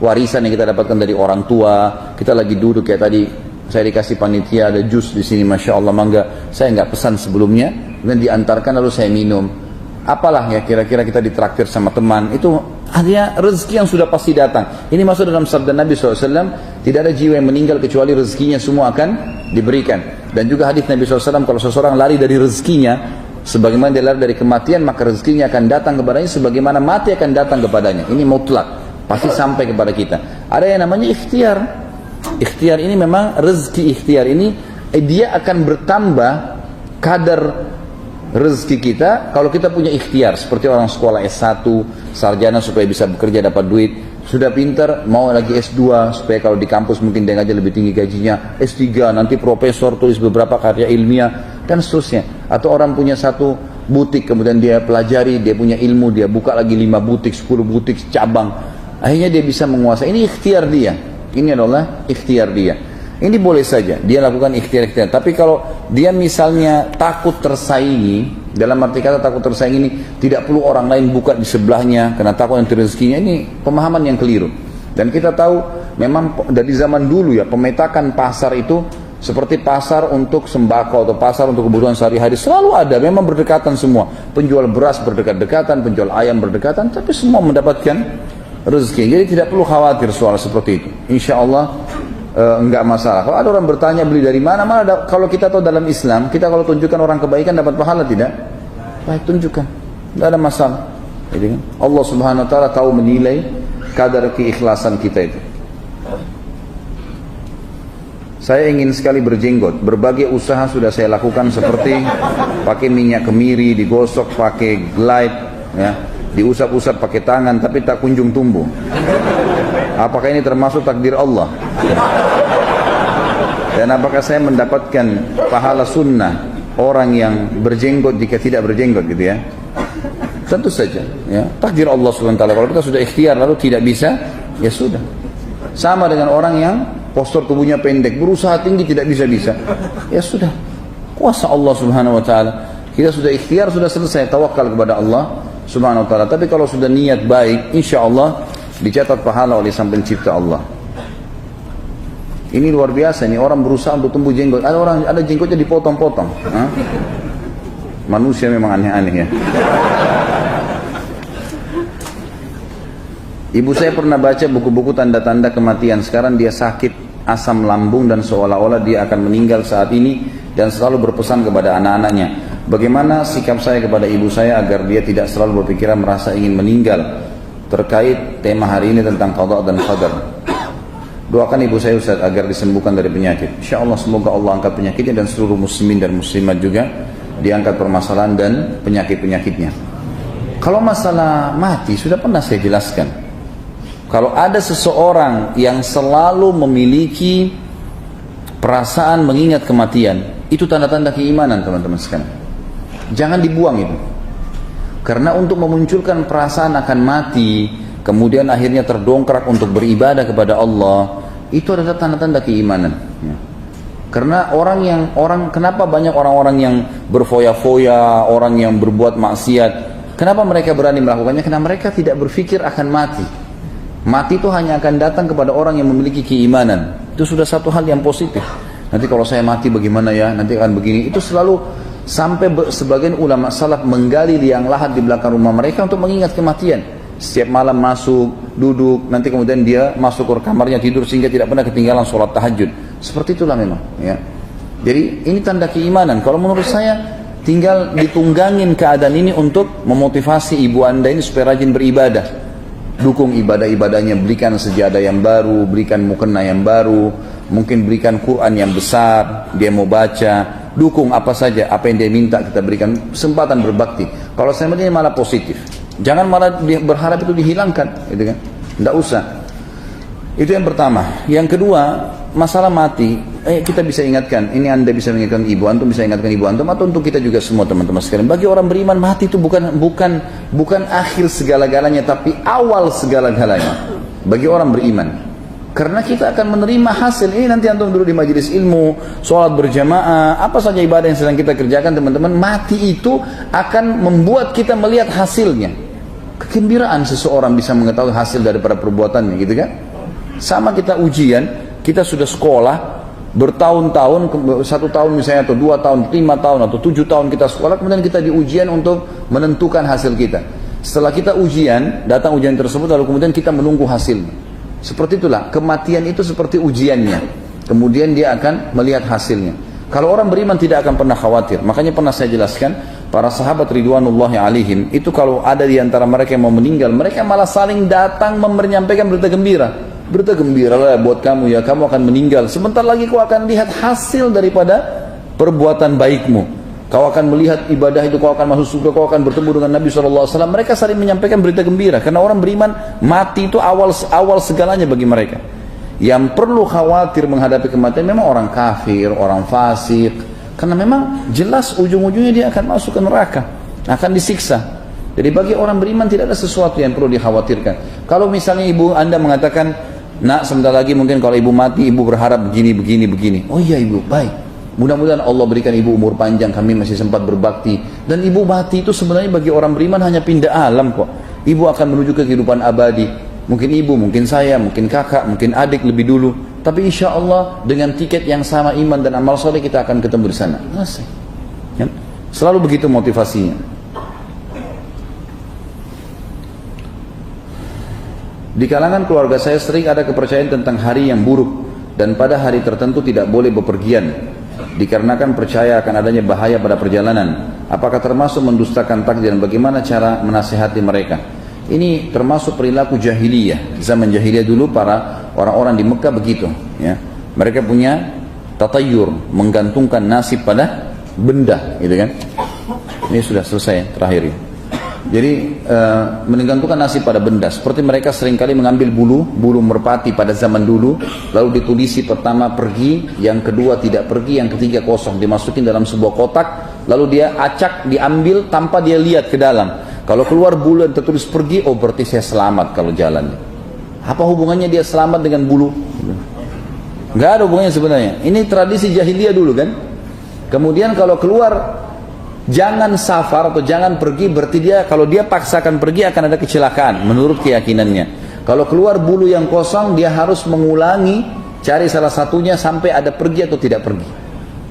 warisan yang kita dapatkan dari orang tua. Kita lagi duduk kayak tadi, saya dikasih panitia ada jus di sini, masya Allah, mangga. Saya nggak pesan sebelumnya, dan diantarkan lalu saya minum. Apalah ya kira-kira kita ditraktir sama teman, itu artinya rezeki yang sudah pasti datang. Ini masuk dalam sabda Nabi SAW, tidak ada jiwa yang meninggal kecuali rezekinya semua akan diberikan. Dan juga hadis Nabi SAW, kalau seseorang lari dari rezekinya, sebagaimana dia lari dari kematian, maka rezekinya akan datang kepadanya sebagaimana mati akan datang kepadanya. Ini mutlak, pasti sampai kepada kita. Ada yang namanya ikhtiar. Ikhtiar ini memang rezeki ikhtiar ini, dia akan bertambah kadar rezeki kita kalau kita punya ikhtiar. Seperti orang sekolah S1 sarjana supaya bisa bekerja dapat duit, sudah pintar mau lagi S2 supaya kalau di kampus mungkin dia ngajar lebih tinggi gajinya, S3 nanti profesor, tulis beberapa karya ilmiah dan seterusnya. Atau orang punya satu butik kemudian dia pelajari, dia punya ilmu, dia buka lagi 5 butik, 10 butik cabang, akhirnya dia bisa menguasai. Ini ikhtiar dia, ini adalah ikhtiar dia. Ini boleh saja dia lakukan ikhtiar-ikhtiar. Tapi kalau dia misalnya takut tersaingi, dalam arti kata takut tersaingi ini tidak perlu orang lain buka di sebelahnya karena takut nanti rezekinya, ini pemahaman yang keliru. Dan kita tahu memang dari zaman dulu ya, pemetakan pasar itu seperti pasar untuk sembako atau pasar untuk kebutuhan sehari-hari selalu ada, memang berdekatan semua. Penjual beras berdekat-dekatan, penjual ayam berdekatan, tapi semua mendapatkan rezeki. Jadi tidak perlu khawatir soal seperti itu. Insya Allah enggak masalah. Kalau ada orang bertanya beli dari mana, kalau kita tahu dalam Islam, kita kalau tunjukkan orang kebaikan dapat pahala tidak? Baik, tunjukkan, enggak ada masalah. Jadi kan Allah Subhanahu wa taala tahu menilai kadar keikhlasan kita itu. Saya ingin sekali berjenggot. Berbagai usaha sudah saya lakukan seperti pakai minyak kemiri, digosok pakai glide, ya, diusap-usap pakai tangan, tapi tak kunjung tumbuh. Apakah ini termasuk takdir Allah? Dan apakah saya mendapatkan pahala sunnah orang yang berjenggot jika tidak berjenggot gitu ya? Tentu saja ya, takdir Allah SWT. Kalau kita sudah ikhtiar lalu tidak bisa, ya sudah. Sama dengan orang yang postur tubuhnya pendek, berusaha tinggi tidak bisa-bisa, ya sudah, kuasa Allah Subhanahu wa taala. Kita sudah ikhtiar, sudah selesai, tawakal kepada Allah Subhanahu wa taala. Tapi kalau sudah niat baik, insya Allah dicatat pahala oleh Sang Pencipta Allah. Ini luar biasa, ini orang berusaha untuk tumbuh jenggot. Ada jenggotnya dipotong-potong. Manusia memang aneh-aneh ya. Ibu saya pernah baca buku-buku tanda-tanda kematian. Sekarang dia sakit asam lambung dan seolah-olah dia akan meninggal saat ini, dan selalu berpesan kepada anak-anaknya. Bagaimana sikap saya kepada ibu saya agar dia tidak selalu berpikiran merasa ingin meninggal, terkait tema hari ini tentang qada dan qadar. Doakan ibu saya Ustaz agar disembuhkan dari penyakit. InsyaAllah semoga Allah angkat penyakitnya dan seluruh muslimin dan muslimat juga diangkat permasalahan dan penyakit-penyakitnya. Kalau masalah mati sudah pernah saya jelaskan. Kalau ada seseorang yang selalu memiliki perasaan mengingat kematian, itu tanda-tanda keimanan teman-teman sekalian. Jangan dibuang itu. Karena untuk memunculkan perasaan akan mati, kemudian akhirnya terdongkrak untuk beribadah kepada Allah, itu adalah tanda-tanda keimanan. Karena kenapa banyak orang-orang yang berfoya-foya, orang yang berbuat maksiat, kenapa mereka berani melakukannya? Karena mereka tidak berpikir akan mati. Mati itu hanya akan datang kepada orang yang memiliki keimanan. Itu sudah satu hal yang positif. Nanti kalau saya mati bagaimana ya? Nanti akan begini. Itu selalu sampai sebagian ulama salaf menggali liang lahat di belakang rumah mereka untuk mengingat kematian. Setiap malam masuk, duduk, nanti kemudian dia masuk ke kamarnya tidur sehingga tidak pernah ketinggalan sholat tahajud. Seperti itulah memang. Ya. Jadi ini tanda keimanan. Kalau menurut saya tinggal ditunggangin keadaan ini untuk memotivasi ibu anda ini supaya rajin beribadah. Dukung ibadah-ibadahnya, berikan sejadah yang baru, berikan mukena yang baru, mungkin berikan Quran yang besar, dia mau baca, dukung apa saja, apa yang dia minta kita berikan, kesempatan berbakti. Kalau saya ini malah positif, jangan malah berharap itu dihilangkan, gitu kan? Tidak usah. Itu yang pertama. Yang kedua, masalah mati, kita bisa ingatkan, ini anda bisa mengingatkan ibu antum, bisa ingatkan ibu antum, atau untuk kita juga semua teman-teman sekalian. Bagi orang beriman, mati itu bukan akhir segala-galanya, tapi awal segala-galanya. Bagi orang beriman, karena kita akan menerima hasil. Ini nanti antum dulu di majelis ilmu, sholat berjamaah, apa saja ibadah yang sedang kita kerjakan teman-teman, mati itu akan membuat kita melihat hasilnya. Kegembiraan seseorang bisa mengetahui hasil daripada perbuatannya, gitu kan? Sama kita ujian, kita sudah sekolah bertahun-tahun, 1 tahun misalnya, atau 2 tahun, 5 tahun, atau 7 tahun kita sekolah, kemudian kita di ujian untuk menentukan hasil kita. Setelah kita ujian, datang ujian tersebut, lalu kemudian kita menunggu hasilnya. Seperti itulah, kematian itu seperti ujiannya. Kemudian dia akan melihat hasilnya. Kalau orang beriman tidak akan pernah khawatir. Makanya pernah saya jelaskan, para sahabat ridwanullahi alaihim, itu kalau ada di antara mereka yang mau meninggal, mereka malah saling datang menyampaikan berita gembira. Berita gembira lah buat kamu ya, kamu akan meninggal. Sebentar lagi kau akan lihat hasil daripada perbuatan baikmu. Kau akan melihat ibadah itu, kau akan masuk surga, kau akan bertemu dengan Nabi SAW. Mereka saling menyampaikan berita gembira. Karena orang beriman, mati itu awal segalanya bagi mereka. Yang perlu khawatir menghadapi kematian memang orang kafir, orang fasik. Karena memang jelas ujung-ujungnya dia akan masuk ke neraka, akan disiksa. Jadi bagi orang beriman tidak ada sesuatu yang perlu dikhawatirkan. Kalau misalnya ibu anda mengatakan, nak sebentar lagi mungkin kalau ibu mati, ibu berharap begini. Oh iya ibu, baik. Mudah-mudahan Allah berikan ibu umur panjang, kami masih sempat berbakti. Dan ibu mati itu sebenarnya bagi orang beriman hanya pindah alam kok. Ibu akan menuju ke kehidupan abadi. Mungkin ibu, mungkin saya, mungkin kakak, mungkin adik lebih dulu. Tapi insya Allah dengan tiket yang sama iman dan amal soleh kita akan ketemu di sana. Ya? Selalu begitu motivasinya. Di kalangan keluarga saya sering ada kepercayaan tentang hari yang buruk dan pada hari tertentu tidak boleh bepergian dikarenakan percaya akan adanya bahaya pada perjalanan. Apakah termasuk mendustakan takdir dan bagaimana cara menasihati mereka? Ini termasuk perilaku jahiliyah. Zaman jahiliyah dulu para orang-orang di Mekah begitu, ya. Mereka punya tatayur, menggantungkan nasib pada benda, gitu kan. Ini sudah selesai terakhir ini. Jadi menggantungkan nasib pada benda. Seperti mereka seringkali mengambil bulu merpati pada zaman dulu, lalu ditulisi pertama pergi, yang kedua tidak pergi, yang ketiga kosong, dimasukin dalam sebuah kotak, lalu dia acak, diambil tanpa dia lihat ke dalam. Kalau keluar bulu yang tertulis pergi, oh berarti saya selamat kalau jalan. Apa hubungannya dia selamat dengan bulu? Gak ada hubungannya sebenarnya. Ini tradisi jahiliyah dulu kan. Kemudian kalau keluar jangan safar atau jangan pergi, berarti dia kalau dia paksakan pergi akan ada kecelakaan menurut keyakinannya. Kalau keluar bulu yang kosong, dia harus mengulangi Cari salah satunya sampai ada pergi atau tidak pergi.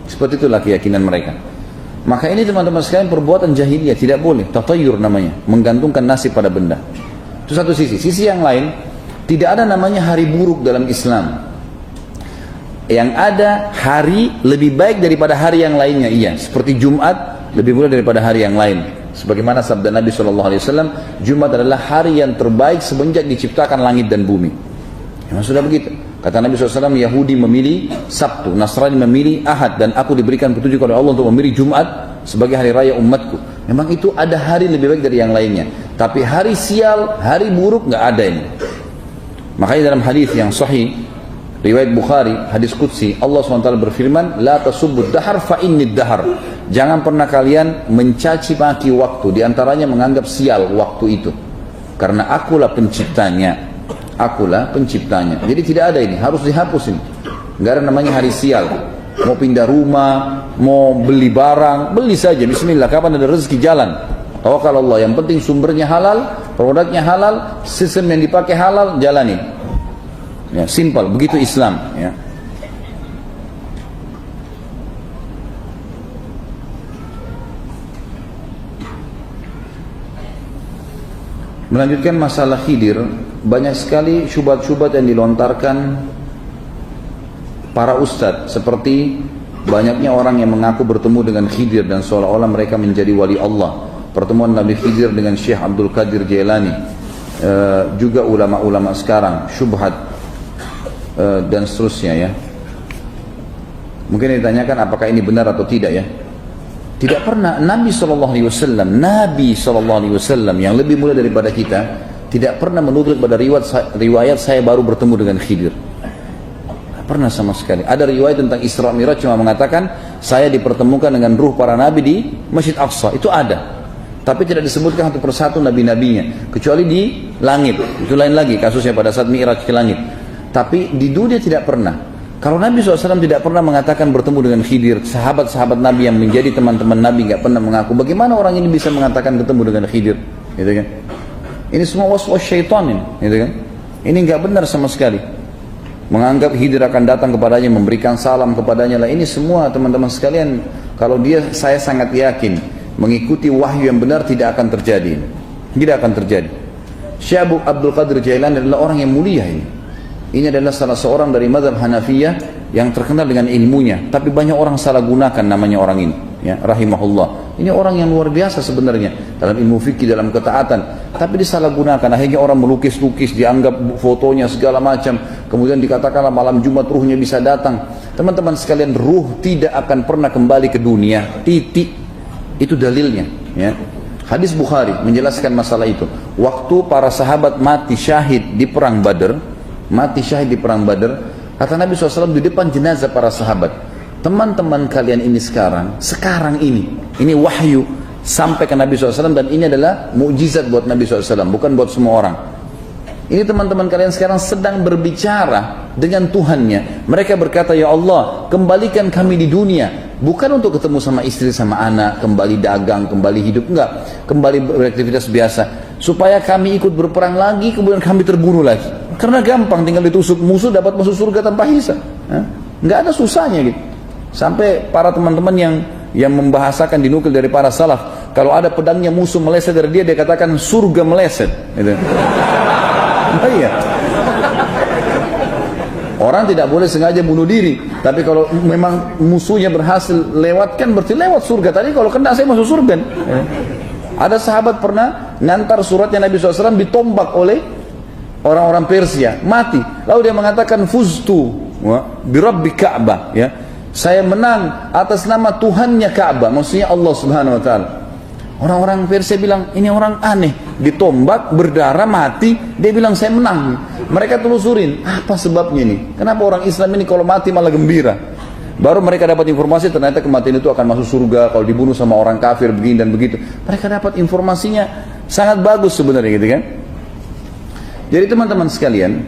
Seperti itulah keyakinan mereka. Maka ini teman-teman sekalian perbuatan jahiliyah, tidak boleh. Tatayur namanya, menggantungkan nasib pada benda. Itu satu sisi. Sisi yang lain, tidak ada namanya hari buruk dalam Islam. Yang ada hari lebih baik daripada hari yang lainnya, iya. Seperti Jumat lebih mulia daripada hari yang lain. Sebagaimana sabda Nabi SAW, Jumat adalah hari yang terbaik semenjak diciptakan langit dan bumi. Memang sudah begitu. Kata Nabi SAW, Yahudi memilih Sabtu, Nasrani memilih Ahad, dan aku diberikan petunjuk oleh Allah untuk memilih Jumat sebagai hari raya umatku. Memang itu ada hari lebih baik dari yang lainnya. Tapi hari sial, hari buruk nggak ada ini. Makanya dalam hadis yang sahih, riwayat Bukhari, hadis qudsi, Allah SWT berfirman, La tasubbud dahar fa innid dahar. Jangan pernah kalian mencaci maki waktu, diantaranya menganggap sial waktu itu. Karena akulah penciptanya. Akulah penciptanya. Jadi tidak ada ini, harus dihapus ini. Nggak ada namanya hari sial. Mau pindah rumah, mau beli barang, beli saja, bismillah, kapan ada rezeki jalan. Tawakal Allah, yang penting sumbernya halal, produknya halal, sistem yang dipakai halal, jalani. Ya, simpel, begitu Islam, ya. Melanjutkan masalah Khidir, banyak sekali syubhat-syubhat yang dilontarkan para ustadz, seperti banyaknya orang yang mengaku bertemu dengan Khidir dan seolah-olah mereka menjadi wali Allah. Pertemuan Nabi Khidir dengan Syekh Abdul Qadir Jailani, juga ulama-ulama sekarang, syubhat dan seterusnya, ya. Mungkin ditanyakan apakah ini benar atau tidak, ya. Tidak pernah Nabi SAW, Nabi SAW yang lebih mulia daripada kita, tidak pernah menuturut pada riwayat saya baru bertemu dengan Khidir. Tidak pernah sama sekali. Ada riwayat tentang Isra Mi'raj cuma mengatakan saya dipertemukan dengan ruh para nabi di Masjid Aqsa. Itu ada. Tapi tidak disebutkan satu persatu nabi-nabinya, kecuali di langit. Itu lain lagi kasusnya pada saat Mi'raj ke langit. Tapi di dunia tidak pernah. Kalau Nabi SAW tidak pernah mengatakan bertemu dengan Khidir, sahabat-sahabat Nabi yang menjadi teman-teman Nabi nggak pernah mengaku, bagaimana orang ini bisa mengatakan ketemu dengan Khidir? Gitu kan? Ini semua was-was syaitan ini, gitu kan? Ini nggak benar sama sekali. Menganggap Khidir akan datang kepadanya, memberikan salam kepadanya lah. Ini semua teman-teman sekalian, kalau saya sangat yakin mengikuti wahyu yang benar tidak akan terjadi. Tidak akan terjadi. Syekh Abdul Qadir Jailani adalah orang yang mulia ini. Ini adalah salah seorang dari mazhab Hanafiyah yang terkenal dengan ilmunya, tapi banyak orang salah gunakan namanya orang ini, ya, rahimahullah. Ini orang yang luar biasa sebenarnya dalam ilmu fikih, dalam ketaatan, tapi disalahgunakan. Akhirnya orang melukis-lukis, dianggap fotonya segala macam, kemudian dikatakanlah malam Jumat ruhnya bisa datang. Teman-teman sekalian, ruh tidak akan pernah kembali ke dunia, titik. Itu dalilnya, ya. Hadis Bukhari menjelaskan masalah itu. Waktu para sahabat mati syahid di perang Badar, kata Nabi SAW di depan jenazah para sahabat, teman-teman kalian ini sekarang ini wahyu sampai ke Nabi SAW, dan ini adalah mukjizat buat Nabi SAW, bukan buat semua orang. Ini teman-teman kalian sekarang sedang berbicara dengan Tuhannya. Mereka berkata, ya Allah, kembalikan kami di dunia, bukan untuk ketemu sama istri sama anak, kembali dagang, kembali hidup, enggak, kembali beraktivitas biasa, supaya kami ikut berperang lagi, kemudian kami terbunuh lagi. Karena gampang, tinggal ditusuk musuh dapat masuk surga tanpa hisab. Nggak ada susahnya gitu. Sampai para teman-teman yang membahasakan, dinukil dari para salaf, kalau ada pedangnya musuh meleset dari dia katakan surga meleset. Gitu. Oh iya. Orang tidak boleh sengaja bunuh diri, tapi kalau memang musuhnya berhasil lewatkan, berarti lewat surga. Tadi kalau kena saya masuk surga. Ada sahabat pernah ngantar suratnya Nabi SAW ditombak oleh orang-orang Persia, mati. Lalu dia mengatakan fuztu birabbi Ka'bah, ya. Saya menang atas nama Tuhannya Ka'bah, maksudnya Allah Subhanahu wa taala. Orang-orang Persia bilang, ini orang aneh, ditombak, berdarah, mati, dia bilang saya menang. Mereka telusurin, apa sebabnya ini? Kenapa orang Islam ini kalau mati malah gembira? Baru mereka dapat informasi ternyata kematian itu akan masuk surga kalau dibunuh sama orang kafir begini dan begitu. Mereka dapat informasinya sangat bagus sebenarnya, gitu kan? Jadi teman-teman sekalian,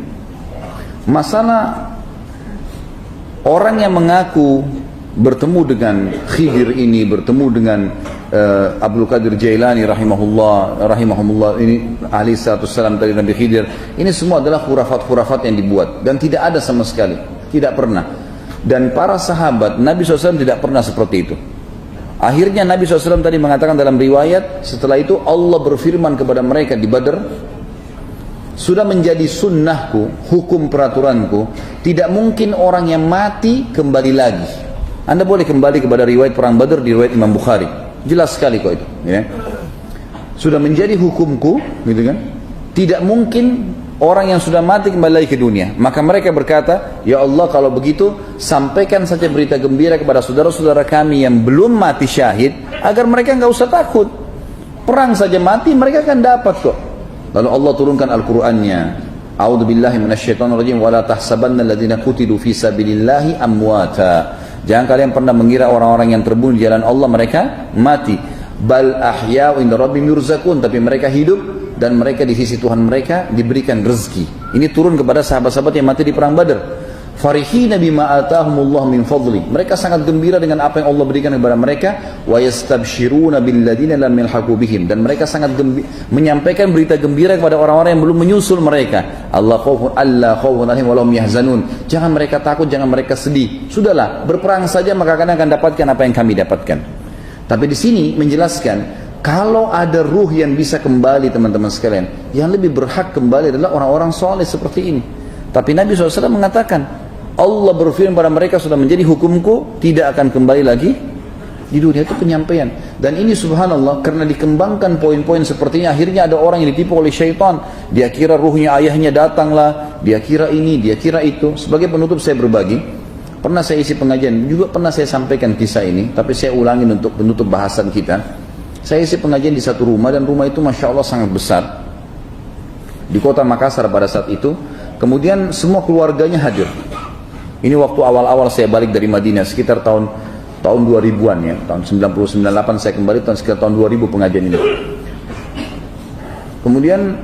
masalah orang yang mengaku bertemu dengan Khidir ini, bertemu dengan Abdul Qadir Jailani rahimahumullah, ini alaihissalam tadi Nabi Khidir, ini semua adalah khurafat-khurafat yang dibuat dan tidak ada sama sekali. Tidak pernah. Dan para sahabat Nabi SAW tidak pernah seperti itu. Akhirnya Nabi SAW tadi mengatakan dalam riwayat, setelah itu Allah berfirman kepada mereka di Badr, sudah menjadi sunnahku, hukum peraturanku, tidak mungkin orang yang mati kembali lagi. Anda boleh kembali kepada riwayat perang Badr di riwayat Imam Bukhari. Jelas sekali kok itu. Ya. Sudah menjadi hukumku, gitu kan? Tidak mungkin orang yang sudah mati kembali lagi ke dunia. Maka mereka berkata, ya Allah kalau begitu, sampaikan saja berita gembira kepada saudara-saudara kami yang belum mati syahid, agar mereka nggak usah takut. Perang saja mati, mereka akan dapat kok. Lalu Allah turunkan Al-Qur'annya. A'udzu billahi minasyaitonir rajim wa la tahsabanna alladziina qutilu fi sabilillahi amwata. Jangan kalian pernah mengira orang-orang yang terbunuh di jalan Allah mereka mati. Bal ahya'u inda rabbihim yurzaqun, tapi mereka hidup dan mereka di sisi Tuhan mereka diberikan rezeki. Ini turun kepada sahabat-sahabat yang mati di perang Badar. Farihina bima atahumullah min fadli. Mereka sangat gembira dengan apa yang Allah berikan kepada mereka. Wa yastabshiruna billadina lam yalhaqu bihim. Dan mereka sangat menyampaikan berita gembira kepada orang-orang yang belum menyusul mereka. Allah khawfun alaihim wa lahum yahzanun. Jangan mereka takut, jangan mereka sedih. Sudahlah, berperang saja maka kalian akan dapatkan apa yang kami dapatkan. Tapi di sini menjelaskan, kalau ada ruh yang bisa kembali teman-teman sekalian, yang lebih berhak kembali adalah orang-orang soleh seperti ini. Tapi Nabi SAW mengatakan, Allah berfirman pada mereka sudah menjadi hukumku, tidak akan kembali lagi di dunia. Itu penyampaian. Dan ini subhanallah, karena dikembangkan poin-poin seperti ini, akhirnya ada orang yang ditipu oleh syaitan. Dia kira ruhnya ayahnya datanglah, dia kira ini, dia kira itu. Sebagai penutup saya berbagi, pernah saya isi pengajian, juga pernah saya sampaikan kisah ini, tapi saya ulangin untuk penutup bahasan kita. Saya isi pengajian di satu rumah, dan rumah itu Masya Allah sangat besar di kota Makassar pada saat itu. Kemudian semua keluarganya hadir. Ini waktu awal-awal saya balik dari Madinah, sekitar tahun 2000-an ya, tahun 90-98 saya kembali, sekitar tahun 2000 pengajian ini. Kemudian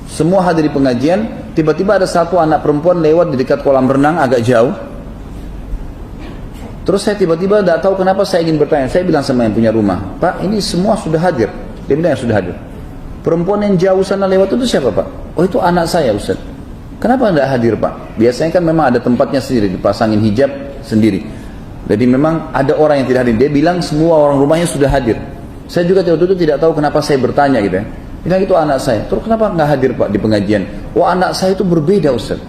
semua hadir di pengajian. Tiba-tiba ada satu anak perempuan lewat di dekat kolam renang agak jauh. Terus saya tiba-tiba tidak tahu kenapa saya ingin bertanya. Saya bilang sama yang punya rumah, Pak, ini semua sudah hadir. Dia bilang sudah hadir. Perempuan yang jauh sana lewat itu siapa, Pak? Oh, itu anak saya, Ustaz. Kenapa tidak hadir, Pak? Biasanya kan memang ada tempatnya sendiri, dipasangin hijab sendiri. Jadi memang ada orang yang tidak hadir. Dia bilang semua orang rumahnya sudah hadir. Saya juga waktu itu tidak tahu kenapa saya bertanya gitu ya. Bilang itu anak saya. Terus kenapa nggak hadir, Pak, di pengajian? Oh, anak saya itu berbeda, Ustaz.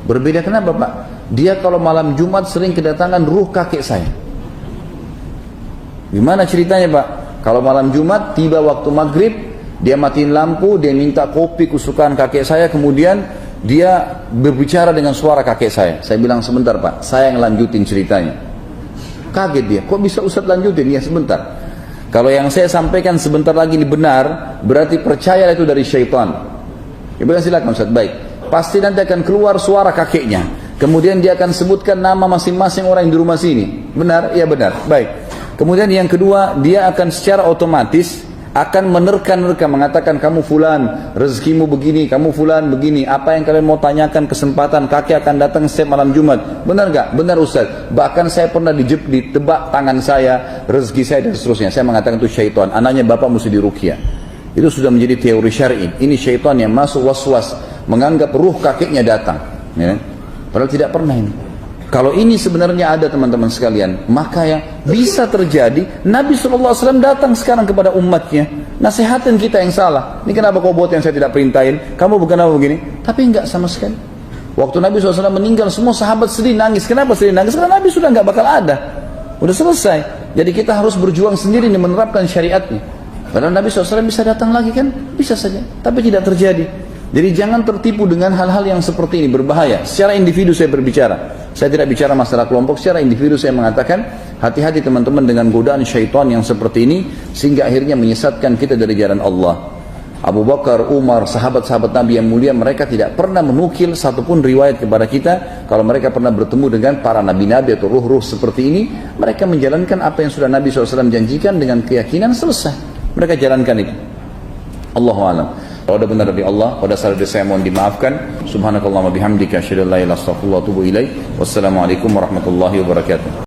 Berbeda kenapa, Pak? Dia kalau malam Jumat sering kedatangan ruh kakek saya. Gimana ceritanya, Pak? Kalau malam Jumat tiba waktu maghrib, dia matiin lampu, dia minta kopi kesukaan kakek saya, kemudian dia berbicara dengan suara kakek saya. Saya bilang sebentar, Pak, saya yang lanjutin ceritanya. Kaget dia, kok bisa Ustaz lanjutin? Ya sebentar. Kalau yang saya sampaikan sebentar lagi ini benar, berarti percaya itu dari syaitan. Ya bilang silakan Ustaz, baik. Pasti nanti akan keluar suara kakeknya. Kemudian dia akan sebutkan nama masing-masing orang yang di rumah sini. Benar? Iya benar. Baik. Kemudian yang kedua, dia akan secara otomatis akan menerka-nerka, mengatakan kamu fulan, rezekimu begini, kamu fulan begini, apa yang kalian mau tanyakan kesempatan, kakek akan datang setiap malam Jumat. Benar gak? Benar Ustaz. Bahkan saya pernah ditebak tangan saya, rezeki saya dan seterusnya. Saya mengatakan itu syaitan, anaknya bapak mesti diruqyah. Itu sudah menjadi teori syar'i. Ini syaitan yang masuk was-was, menganggap ruh kakeknya datang. Ya. Padahal tidak pernah ini. Kalau ini sebenarnya ada teman-teman sekalian, maka yang bisa terjadi, Nabi SAW datang sekarang kepada umatnya, nasihatin kita yang salah. Ini kenapa kau buat yang saya tidak perintahin? Kamu bukan apa begini? Tapi enggak sama sekali. Waktu Nabi SAW meninggal, semua sahabat sedih nangis. Kenapa sedih nangis? Karena Nabi sudah enggak bakal ada. Udah selesai. Jadi kita harus berjuang sendiri nih menerapkan syariatnya. Padahal Nabi SAW bisa datang lagi kan? Bisa saja. Tapi tidak terjadi. Jadi jangan tertipu dengan hal-hal yang seperti ini, berbahaya. Secara individu saya berbicara. Saya tidak bicara masalah kelompok, secara individu saya mengatakan hati-hati teman-teman dengan godaan syaitan yang seperti ini, sehingga akhirnya menyesatkan kita dari jalan Allah. Abu Bakar, Umar, sahabat-sahabat Nabi yang mulia, mereka tidak pernah menukil satupun riwayat kepada kita kalau mereka pernah bertemu dengan para nabi-nabi atau ruh-ruh seperti ini. Mereka menjalankan apa yang sudah Nabi SAW janjikan dengan keyakinan, selesai. Mereka jalankan itu. Allahu a'lam. Kalau ada benar dari Allah, kalau ada salah dari saya mohon dimaafkan. Subhanakallahumma bihamdika asyhadu an la ilaha illa anta astaghfiruka wa atubu ilaik. Wassalamualaikum warahmatullahi wabarakatuh.